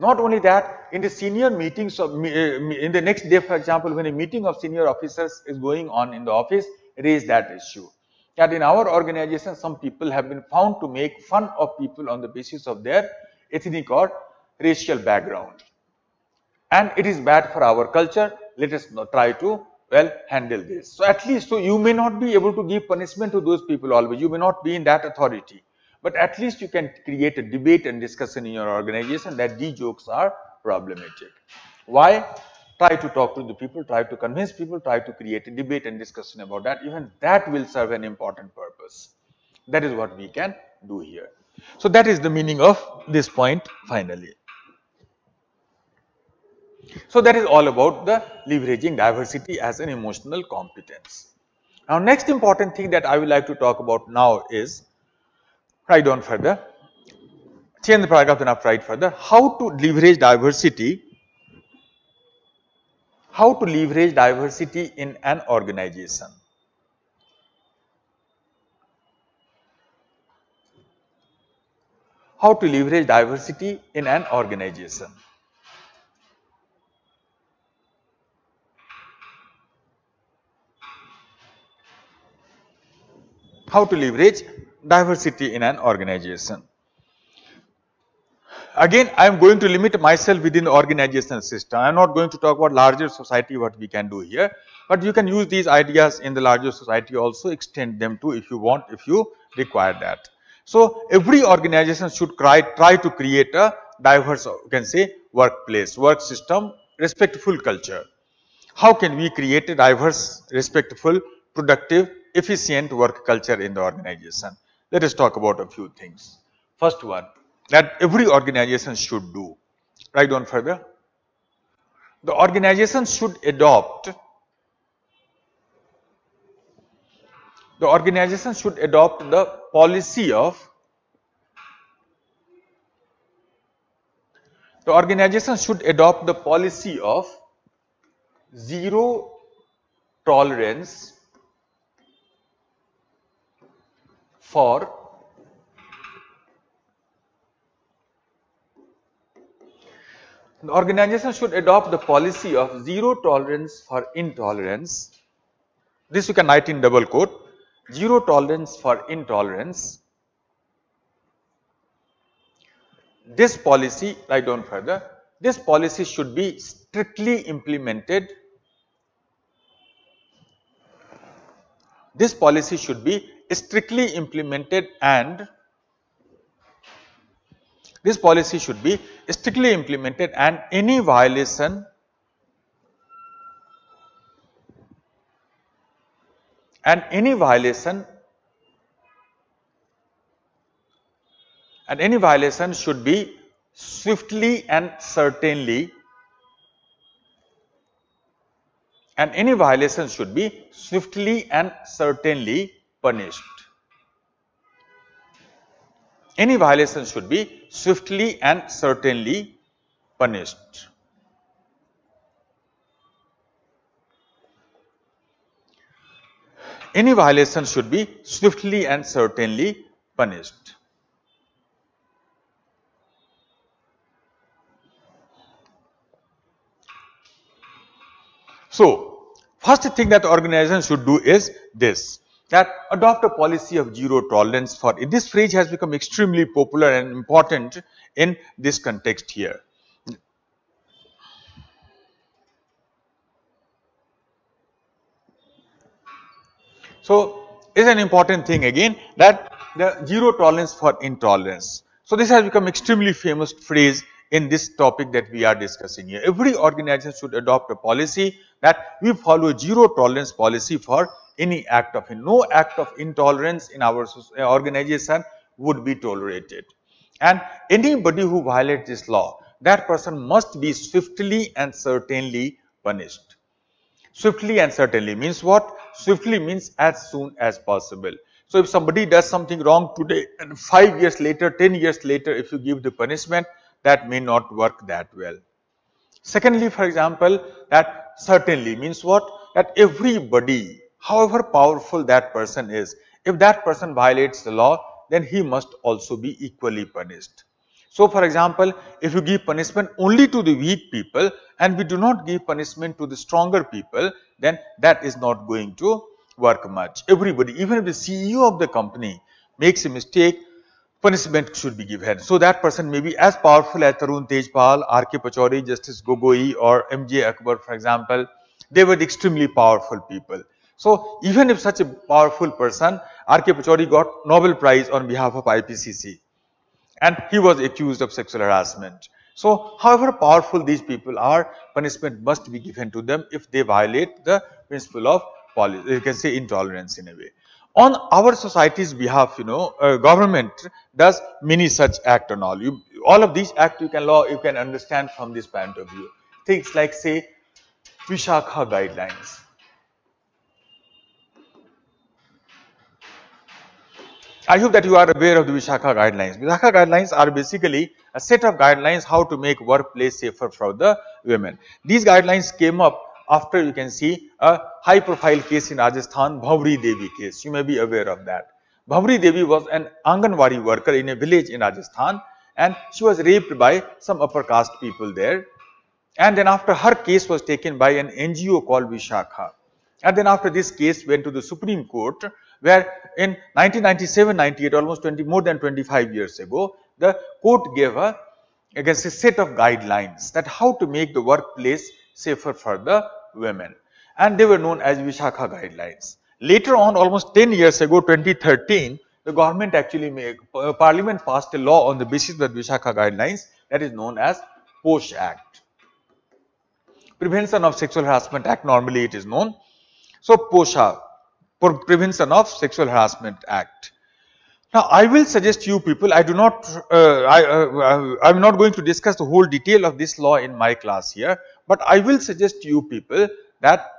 Not only that, in the senior meetings of in the next day, for example, when a meeting of senior officers is going on in the office, raise that issue. That in our organization, some people have been found to make fun of people on the basis of their ethnic or racial background. And it is bad for our culture. Let us try to, well, handle this. So at least, so you may not be able to give punishment to those people always. You may not be in that authority. But at least you can create a debate and discussion in your organization that these jokes are problematic. Why? Try to talk to the people, try to convince people, try to create a debate and discussion about that. Even that will serve an important purpose. That is what we can do here. So that is the meaning of this point finally. So that is all about the leveraging diversity as an emotional competence. Now next important thing that I would like to talk about now is, write down further, change the paragraph then up, write further, how to leverage diversity in an organization. How to leverage diversity in an organization. How to leverage diversity in an organization. Again, I am going to limit myself within the organizational system. I am not going to talk about larger society, what we can do here, but you can use these ideas in the larger society also, extend them to if you want, if you require that. So every organization should try to create a diverse, you can say, workplace, work system, respectful culture. How can we create a diverse, respectful, productive, efficient work culture in the organization? Let us talk about a few things. First one, that every organization should do. Write down further. The organization should adopt the policy of zero tolerance for zero tolerance for intolerance. This you can write in double quote, zero tolerance for intolerance. This policy, write down further, this policy should be strictly implemented. This policy should be strictly implemented and any violation should be swiftly and certainly punished. Any violation should be swiftly and certainly punished. Any violation should be swiftly and certainly punished. So, first thing that the organization should do is this. that adopt a policy of zero tolerance for it. This phrase has become extremely popular and important in this context here. So, is an important thing again that the zero tolerance for intolerance. So, this has become extremely famous phrase in this topic that we are discussing here. Every organization should adopt a policy that we follow zero tolerance policy for any act of no act of intolerance in our organization would be tolerated. And anybody who violates this law, that person must be swiftly and certainly punished. Swiftly and certainly means what? Swiftly means as soon as possible. So, if somebody does something wrong today and 5 years later, 10 years later, if you give the punishment, that may not work that well. Secondly, for example, that certainly means what? That everybody, however powerful that person is, if that person violates the law, then he must also be equally punished. So, for example, if you give punishment only to the weak people and we do not give punishment to the stronger people, then that is not going to work much. Everybody, even if the CEO of the company makes a mistake, punishment should be given. So, that person may be as powerful as Tarun Tejpal, R.K. Pachauri, Justice Gogoi or M.J. Akbar, for example. They were extremely powerful people. So, even if such a powerful person, R.K. Pachauri got Nobel Prize on behalf of IPCC and he was accused of sexual harassment. So, however powerful these people are, punishment must be given to them if they violate the principle of policy, you can say intolerance in a way. On our society's behalf, government does many such act and all. All of these acts you can understand from this point of view. Things like say Vishakha guidelines. I hope that you are aware of the Vishakha guidelines. Vishakha guidelines are basically a set of guidelines how to make workplace safer for the women. These guidelines came up after you can see a high profile case in Rajasthan, Bhavri Devi case. You may be aware of that. Bhavri Devi was an Anganwadi worker in a village in Rajasthan and she was raped by some upper caste people there. And then after her case was taken by an NGO called Vishakha. And then after this case went to the Supreme Court, where in 1997-98, almost more than 25 years ago, the court gave a set of guidelines that how to make the workplace safer for the women. And they were known as Vishakha guidelines. Later on, almost 10 years ago, 2013, the government actually Parliament passed a law on the basis of the Vishakha guidelines that is known as POSH Act. Prevention of Sexual Harassment Act, normally it is known. So, POSHA, for Prevention of Sexual Harassment Act. Now, I will suggest you people, I do not, I'm not going to discuss the whole detail of this law in my class here, but I will suggest to you people that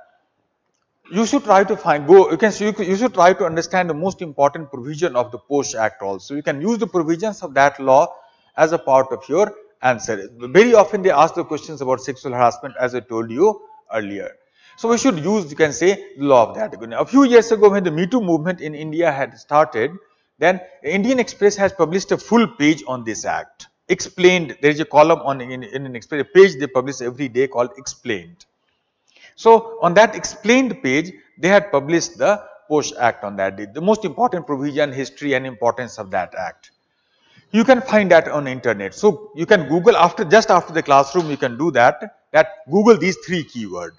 you should try to you should try to understand the most important provision of the POSH Act also. You can use the provisions of that law as a part of your answer. Very often they ask the questions about sexual harassment, as I told you earlier. So, we should use, you can say, the law of that. A few years ago when the Me Too movement in India had started, then Indian Express has published a full page on this act. Explained, there is a column on in an Express, a page they publish every day called Explained. So, on that explained page, they had published the POSH Act on that day, the most important provision, history and importance of that act. You can find that on internet. So, you can Google just after the classroom, you can do that Google these three keywords.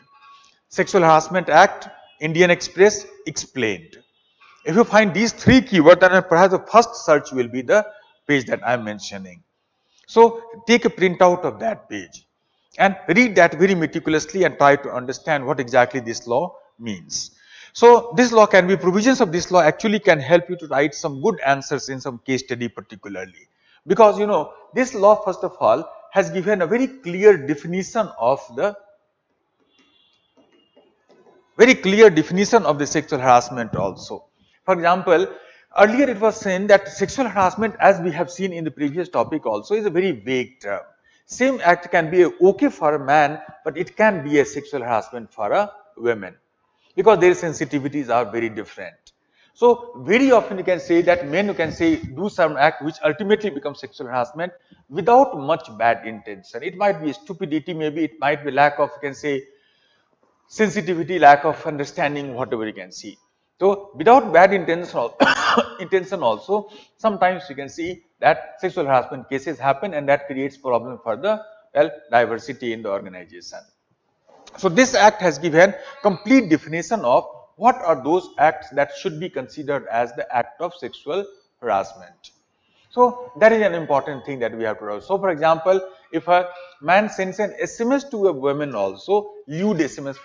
Sexual Harassment Act, Indian Express, Explained. If you find these three keywords, then perhaps the first search will be the page that I am mentioning. So, take a printout of that page and read that very meticulously and try to understand what exactly this law means. So, this law provisions of this law actually can help you to write some good answers in some case study particularly. Because this law first of all has given a very clear definition of the sexual harassment also. For example, earlier it was said that sexual harassment, as we have seen in the previous topic also, is a very vague term. Same act can be okay for a man, but it can be a sexual harassment for a woman because their sensitivities are very different. So, very often you can say that men do some act which ultimately becomes sexual harassment without much bad intention. It might be stupidity, maybe it might be lack of sensitivity, lack of understanding, whatever you can see. So without bad intention, intention also, sometimes you can see that sexual harassment cases happen, and that creates problem for the diversity in the organization. So this act has given complete definition of what are those acts that should be considered as the act of sexual harassment. So that is an important thing that we have to know. So for example, if a man sends an SMS to a woman also, lewd SMS,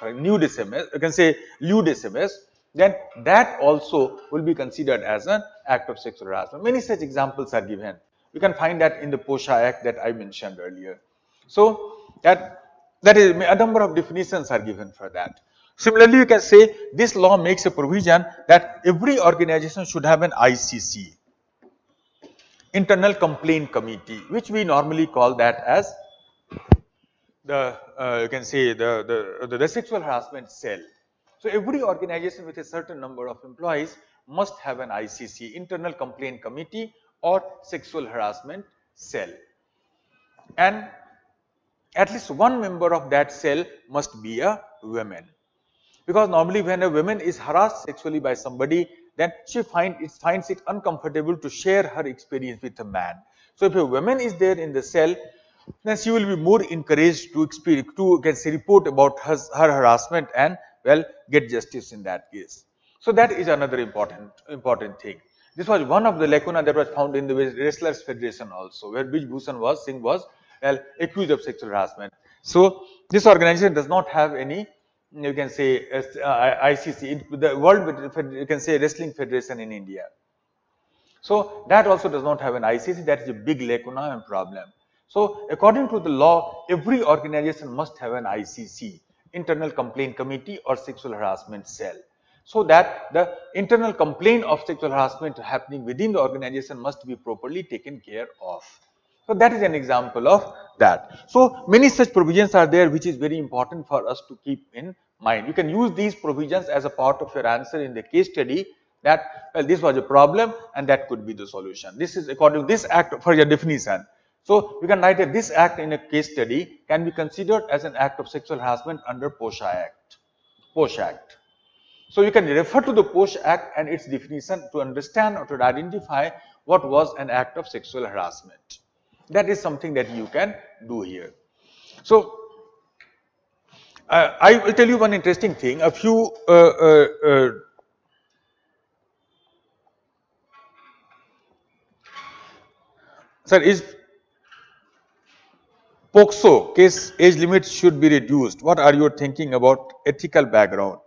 you can say lewd SMS, then that also will be considered as an act of sexual harassment. Many such examples are given. You can find that in the POSHA Act that I mentioned earlier. So that is a number of definitions are given for that. Similarly, you can say this law makes a provision that every organization should have an ICC, Internal Complaint Committee, which we normally call that as the you can say the sexual harassment cell. So every organization with a certain number of employees must have an ICC, Internal Complaint Committee, or sexual harassment cell, and at least one member of that cell must be a woman. Because normally when a woman is harassed sexually by somebody, then she finds it uncomfortable to share her experience with a man. So if a woman is there in the cell, then she will be more encouraged to report about her harassment and get justice in that case. So that is another important thing. This was one of the lacuna that was found in the Wrestlers Federation also, where Brijbhushan Singh was accused of sexual harassment. So this organization does not have any, you can say, ICC, the World, you can say, Wrestling Federation in India. So that also does not have an ICC. That is a big lacuna and problem. So according to the law, every organization must have an ICC, Internal Complaint Committee, or sexual harassment cell, so that the internal complaint of sexual harassment happening within the organization must be properly taken care of. So that is an example of that. So many such provisions are there, which is very important for us to keep in mind. You can use these provisions as a part of your answer in the case study, that this was a problem and that could be the solution. This is according to this act for your definition. So you can write that this act in a case study can be considered as an act of sexual harassment under POSHA Act. POSHA Act. So you can refer to the POSHA Act and its definition to understand or to identify what was an act of sexual harassment. That is something that you can do here. So I will tell you one interesting thing. A few sir, is POXO case age limit should be reduced. What are you thinking about ethical background?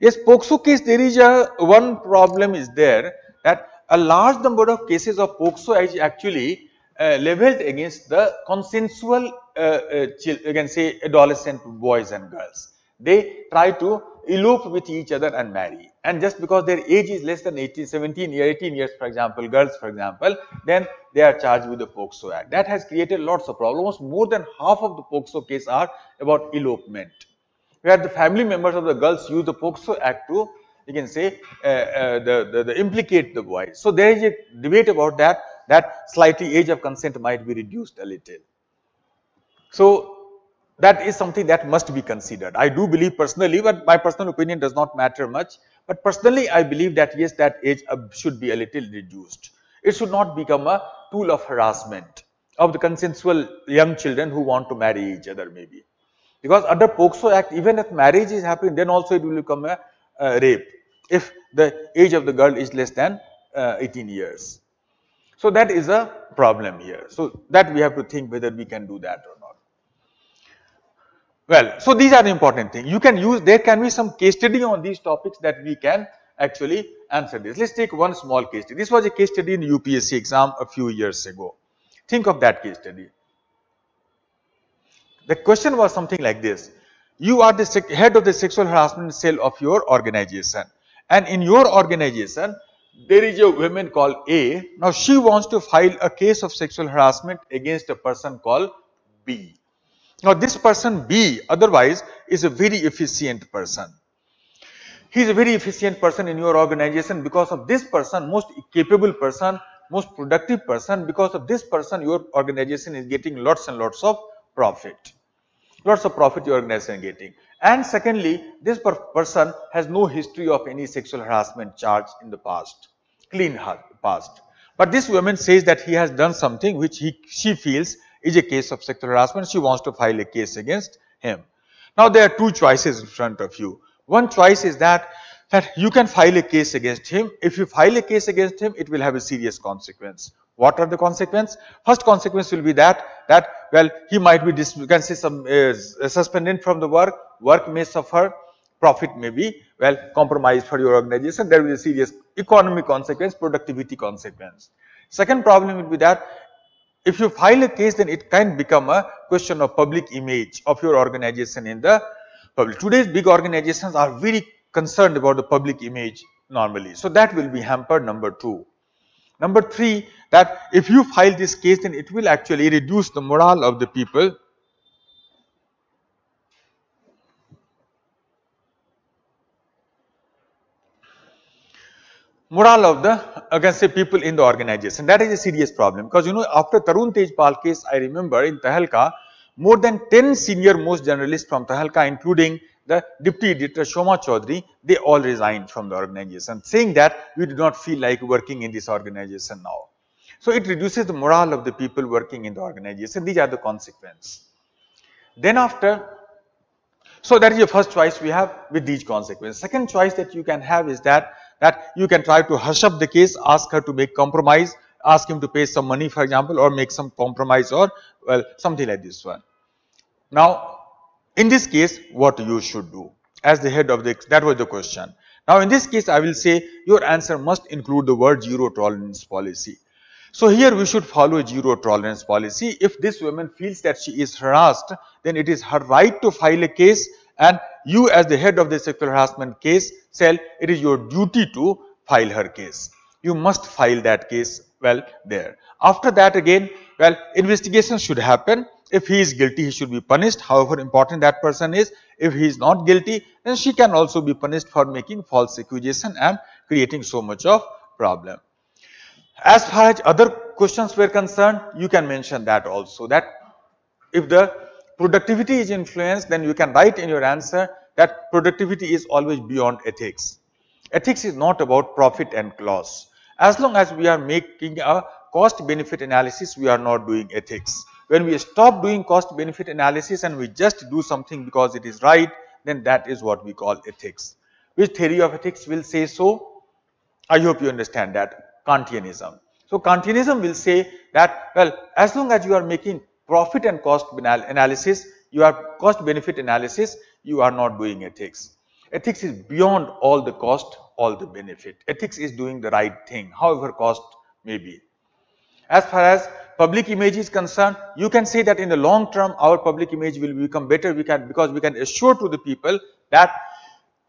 Yes, POXO case, there is one problem is there, that a large number of cases of POXO is actually leveled against the consensual you can say adolescent boys and girls. They try to elope with each other and marry, and just because their age is less than 18 years, for example, girls for example, then they are charged with the POXO Act. That has created lots of problems. More than half of the POXO cases are about elopement, where the family members of the girls use the POXO Act to, you can say, implicate the boys. So there is a debate about that slightly age of consent might be reduced a little. So that is something that must be considered. I do believe personally, but my personal opinion does not matter much. But personally, I believe that yes, that age should be a little reduced. It should not become a tool of harassment of the consensual young children who want to marry each other maybe. Because under POXO Act, even if marriage is happening, then also it will become a rape if the age of the girl is less than 18 years. So that is a problem here. So that we have to think whether we can do that or not. Well, so these are the important things. You can use, there can be some case study on these topics that we can actually answer this. Let's take one small case study. This was a case study in the UPSC exam a few years ago. Think of that case study. The question was something like this. You are the head of the sexual harassment cell of your organization, and in your organization there is a woman called A. Now she wants to file a case of sexual harassment against a person called B. Now this person B otherwise is a very efficient person. He is a very efficient person in your organization. Because of this person, most capable person, most productive person, because of this person your organization is getting lots and lots of profit. lots of profit your organization is getting. And secondly, this person has no history of any sexual harassment charge in the past, clean past. But this woman says that he has done something which she feels is a case of sexual harassment. She wants to file a case against him. Now there are two choices in front of you. One choice is that you can file a case against him. If you file a case against him, it will have a serious consequence. What are the consequences? First consequence will be that well, he might be you can say suspended from the work may suffer, profit may be well compromised for your organization. There will be a serious economic consequence, productivity consequence. Second problem will be that if you file a case, then it can become a question of public image of your organization in the public. Today's big organizations are very concerned about the public image normally. So that will be hampered, number two. Number three, that if you file this case, then it will actually reduce the morale of the people. Morale of the, against say, people in the organization. That is a serious problem, because you know, after Tarun Tejpal case, I remember in Tahalka, more than 10 senior most journalists from Tahalka, including the deputy editor Shoma Chaudhary, they all resigned from the organization, saying that we do not feel like working in this organization now. So it reduces the morale of the people working in the organization. These are the consequences. Then after, so that is your first choice we have with these consequences. Second choice that you can have is that you can try to hush up the case, ask her to make compromise, ask him to pay some money, for example, or make some compromise, or well, something like this one. Now, in this case, what you should do as the head of the, that was the question. Now, in this case, I will say your answer must include the word zero tolerance policy. So here we should follow a zero tolerance policy. If this woman feels that she is harassed, then it is her right to file a case, and you as the head of the sexual harassment case cell, it is your duty to file her case. You must file that case well there. After that again, well, investigation should happen. If he is guilty, he should be punished, however important that person is. If he is not guilty, then she can also be punished for making false accusation and creating so much of problem. As far as other questions were concerned, you can mention that also, that if the productivity is influenced, then you can write in your answer that productivity is always beyond ethics. Ethics is not about profit and loss. As long as we are making a cost benefit analysis, we are not doing ethics. When we stop doing cost benefit analysis and we just do something because it is right, then that is what we call ethics. Which theory of ethics will say so? I hope you understand that. Kantianism. So Kantianism will say that, well, as long as you are making profit and cost analysis, you are cost benefit analysis, you are not doing ethics. Ethics is beyond all the cost, all the benefit. Ethics is doing the right thing, however cost may be. As far as public image is concerned, you can say that in the long term, our public image will become better because we can assure to the people that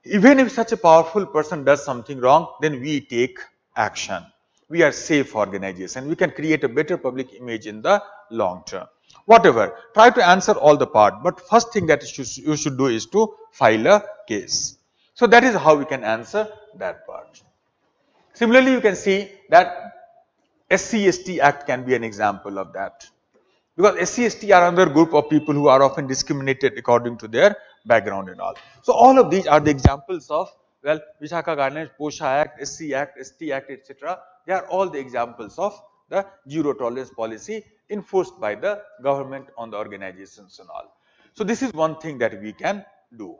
even if such a powerful person does something wrong, then we take action. We are safe organization. We can create a better public image in the long term. Whatever, try to answer all the part, but first thing that you should do is to file a case. So that is how we can answer that part. Similarly, you can see that SC/ST Act can be an example of that. Because SC/ST are another group of people who are often discriminated according to their background and all. So all of these are the examples of, well, Vishaka Garnets, Posha Act, SC Act, ST Act, etc. They are all the examples of the zero tolerance policy enforced by the government on the organizations and all. So this is one thing that we can do.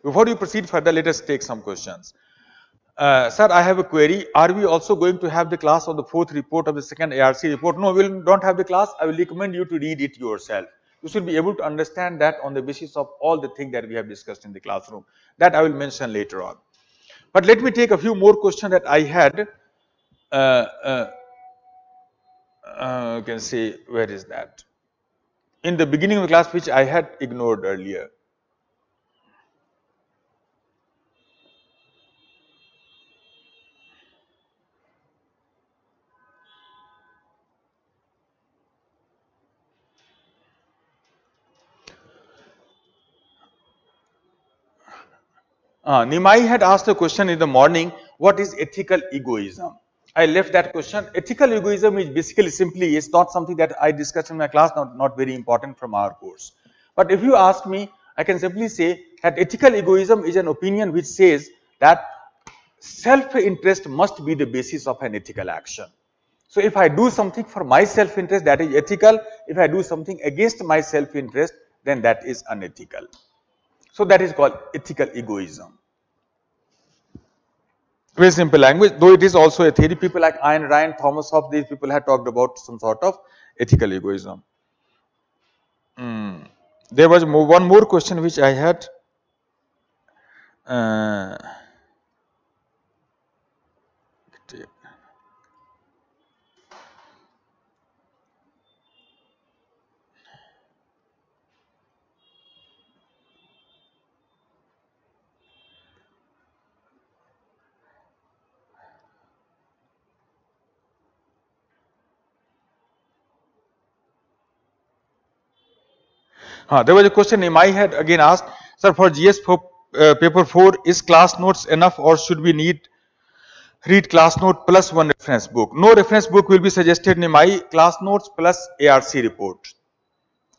Before you proceed further, let us take some questions. Sir, I have a query. Are we also going to have the class of the fourth report of the second ARC report? No, we don't have the class. I will recommend you to read it yourself. You should be able to understand that on the basis of all the things that we have discussed in the classroom. That I will mention later on. But let me take a few more questions that I had. You can say, where is that? In the beginning of the class, which I had ignored earlier. Nimai had asked a question in the morning, what is ethical egoism? I left that question. Ethical egoism is basically simply is not something that I discussed in my class, not very important from our course. But if you ask me, I can simply say that ethical egoism is an opinion which says that self-interest must be the basis of an ethical action. So if I do something for my self-interest, that is ethical. If I do something against my self-interest, then that is unethical. So that is called ethical egoism. Very simple language, though it is also a theory. People like Ayn Rand, Thomas Hobbes, these people have talked about some sort of ethical egoism. There was one more question which I had. There was a question in my head again asked, sir, for GS paper 4, is class notes enough or should we read class note plus one reference book? No reference book will be suggested in my class notes plus ARC report.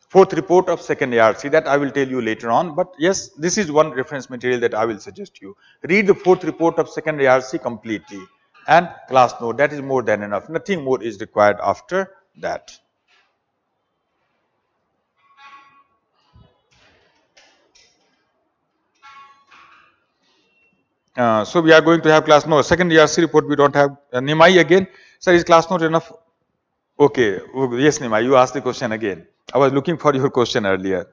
Fourth report of second ARC, that I will tell you later on. But yes, this is one reference material that I will suggest you. Read the fourth report of second ARC completely and class note. That is more than enough. Nothing more is required after that. So we are going to have class note. Second ARC report we don't have. Nimai again. Sir, is class note enough? Okay. Yes, Nimai, you asked the question again. I was looking for your question earlier.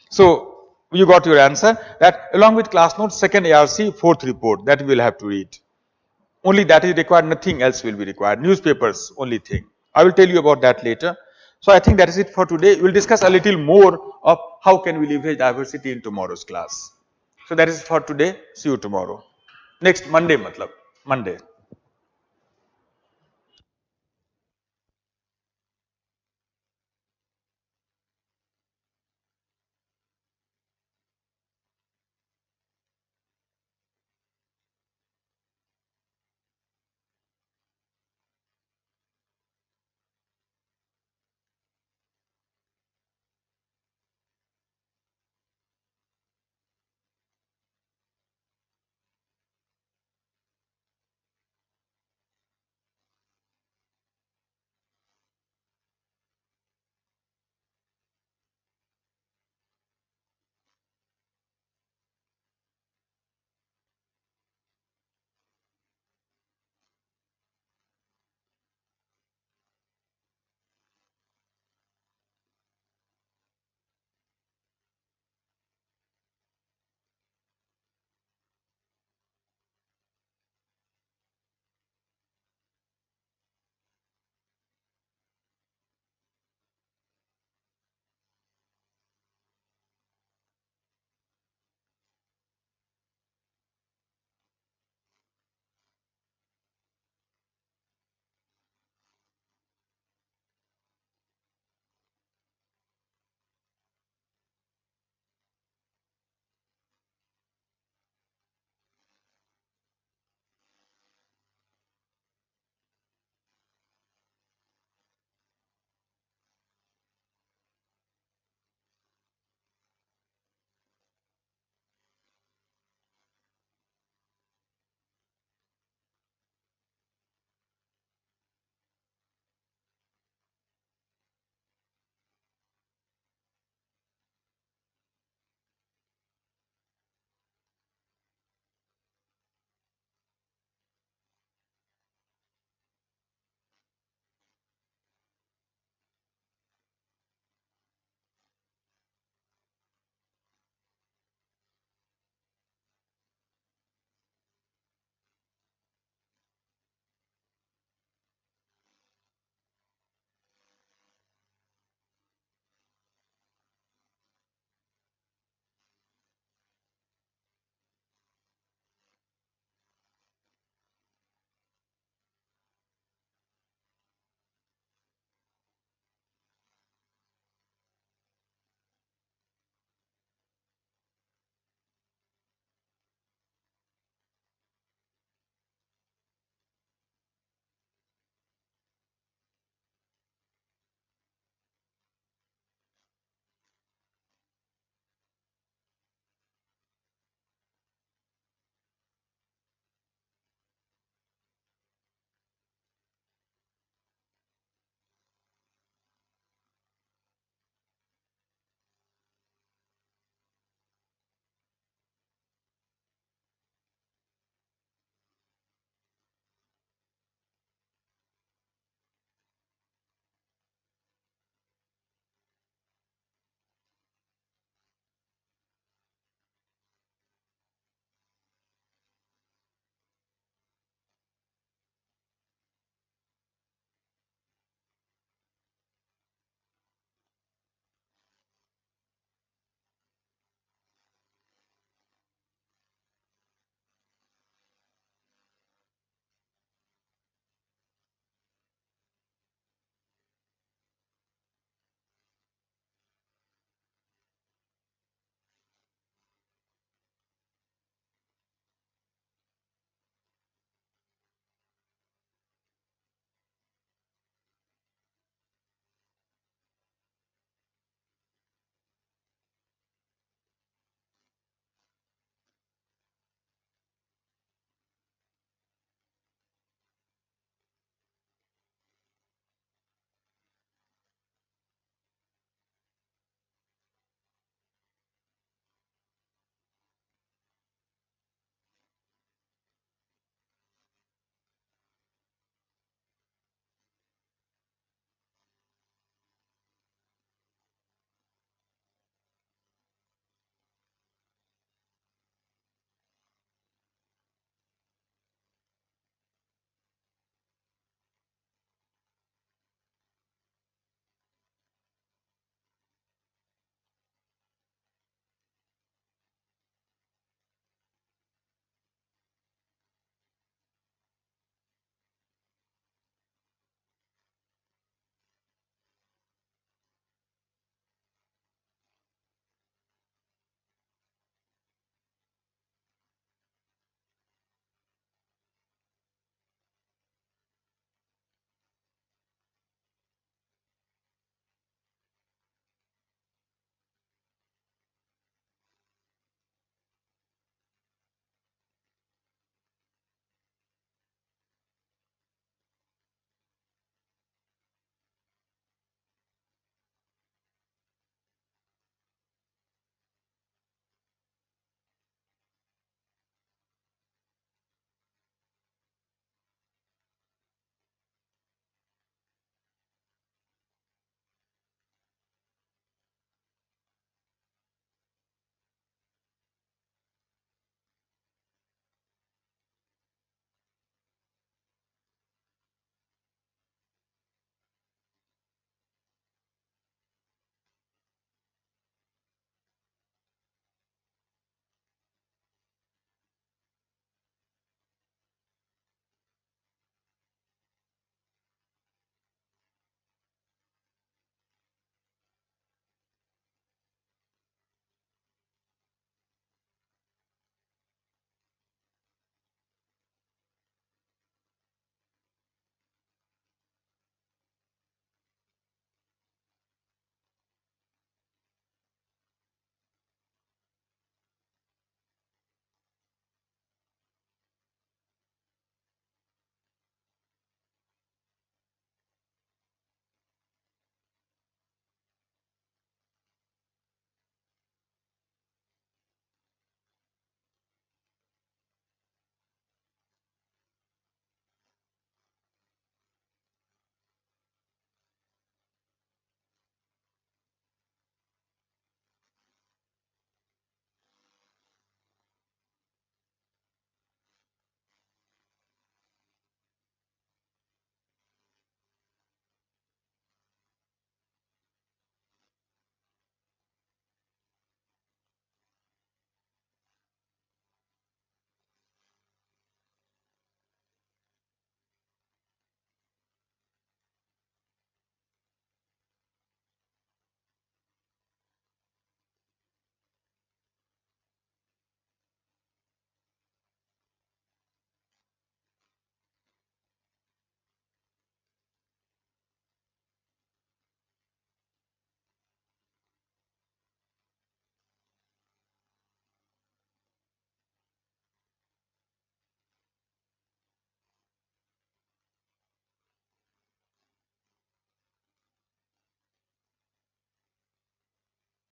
So you got your answer that along with class note, second ARC, fourth report, that we will have to read. Only that is required, nothing else will be required. Newspapers, only thing. I will tell you about that later. So I think that is it for today. We will discuss a little more of how can we leverage diversity in tomorrow's class. So that is for today. See you tomorrow. Next Monday, Monday.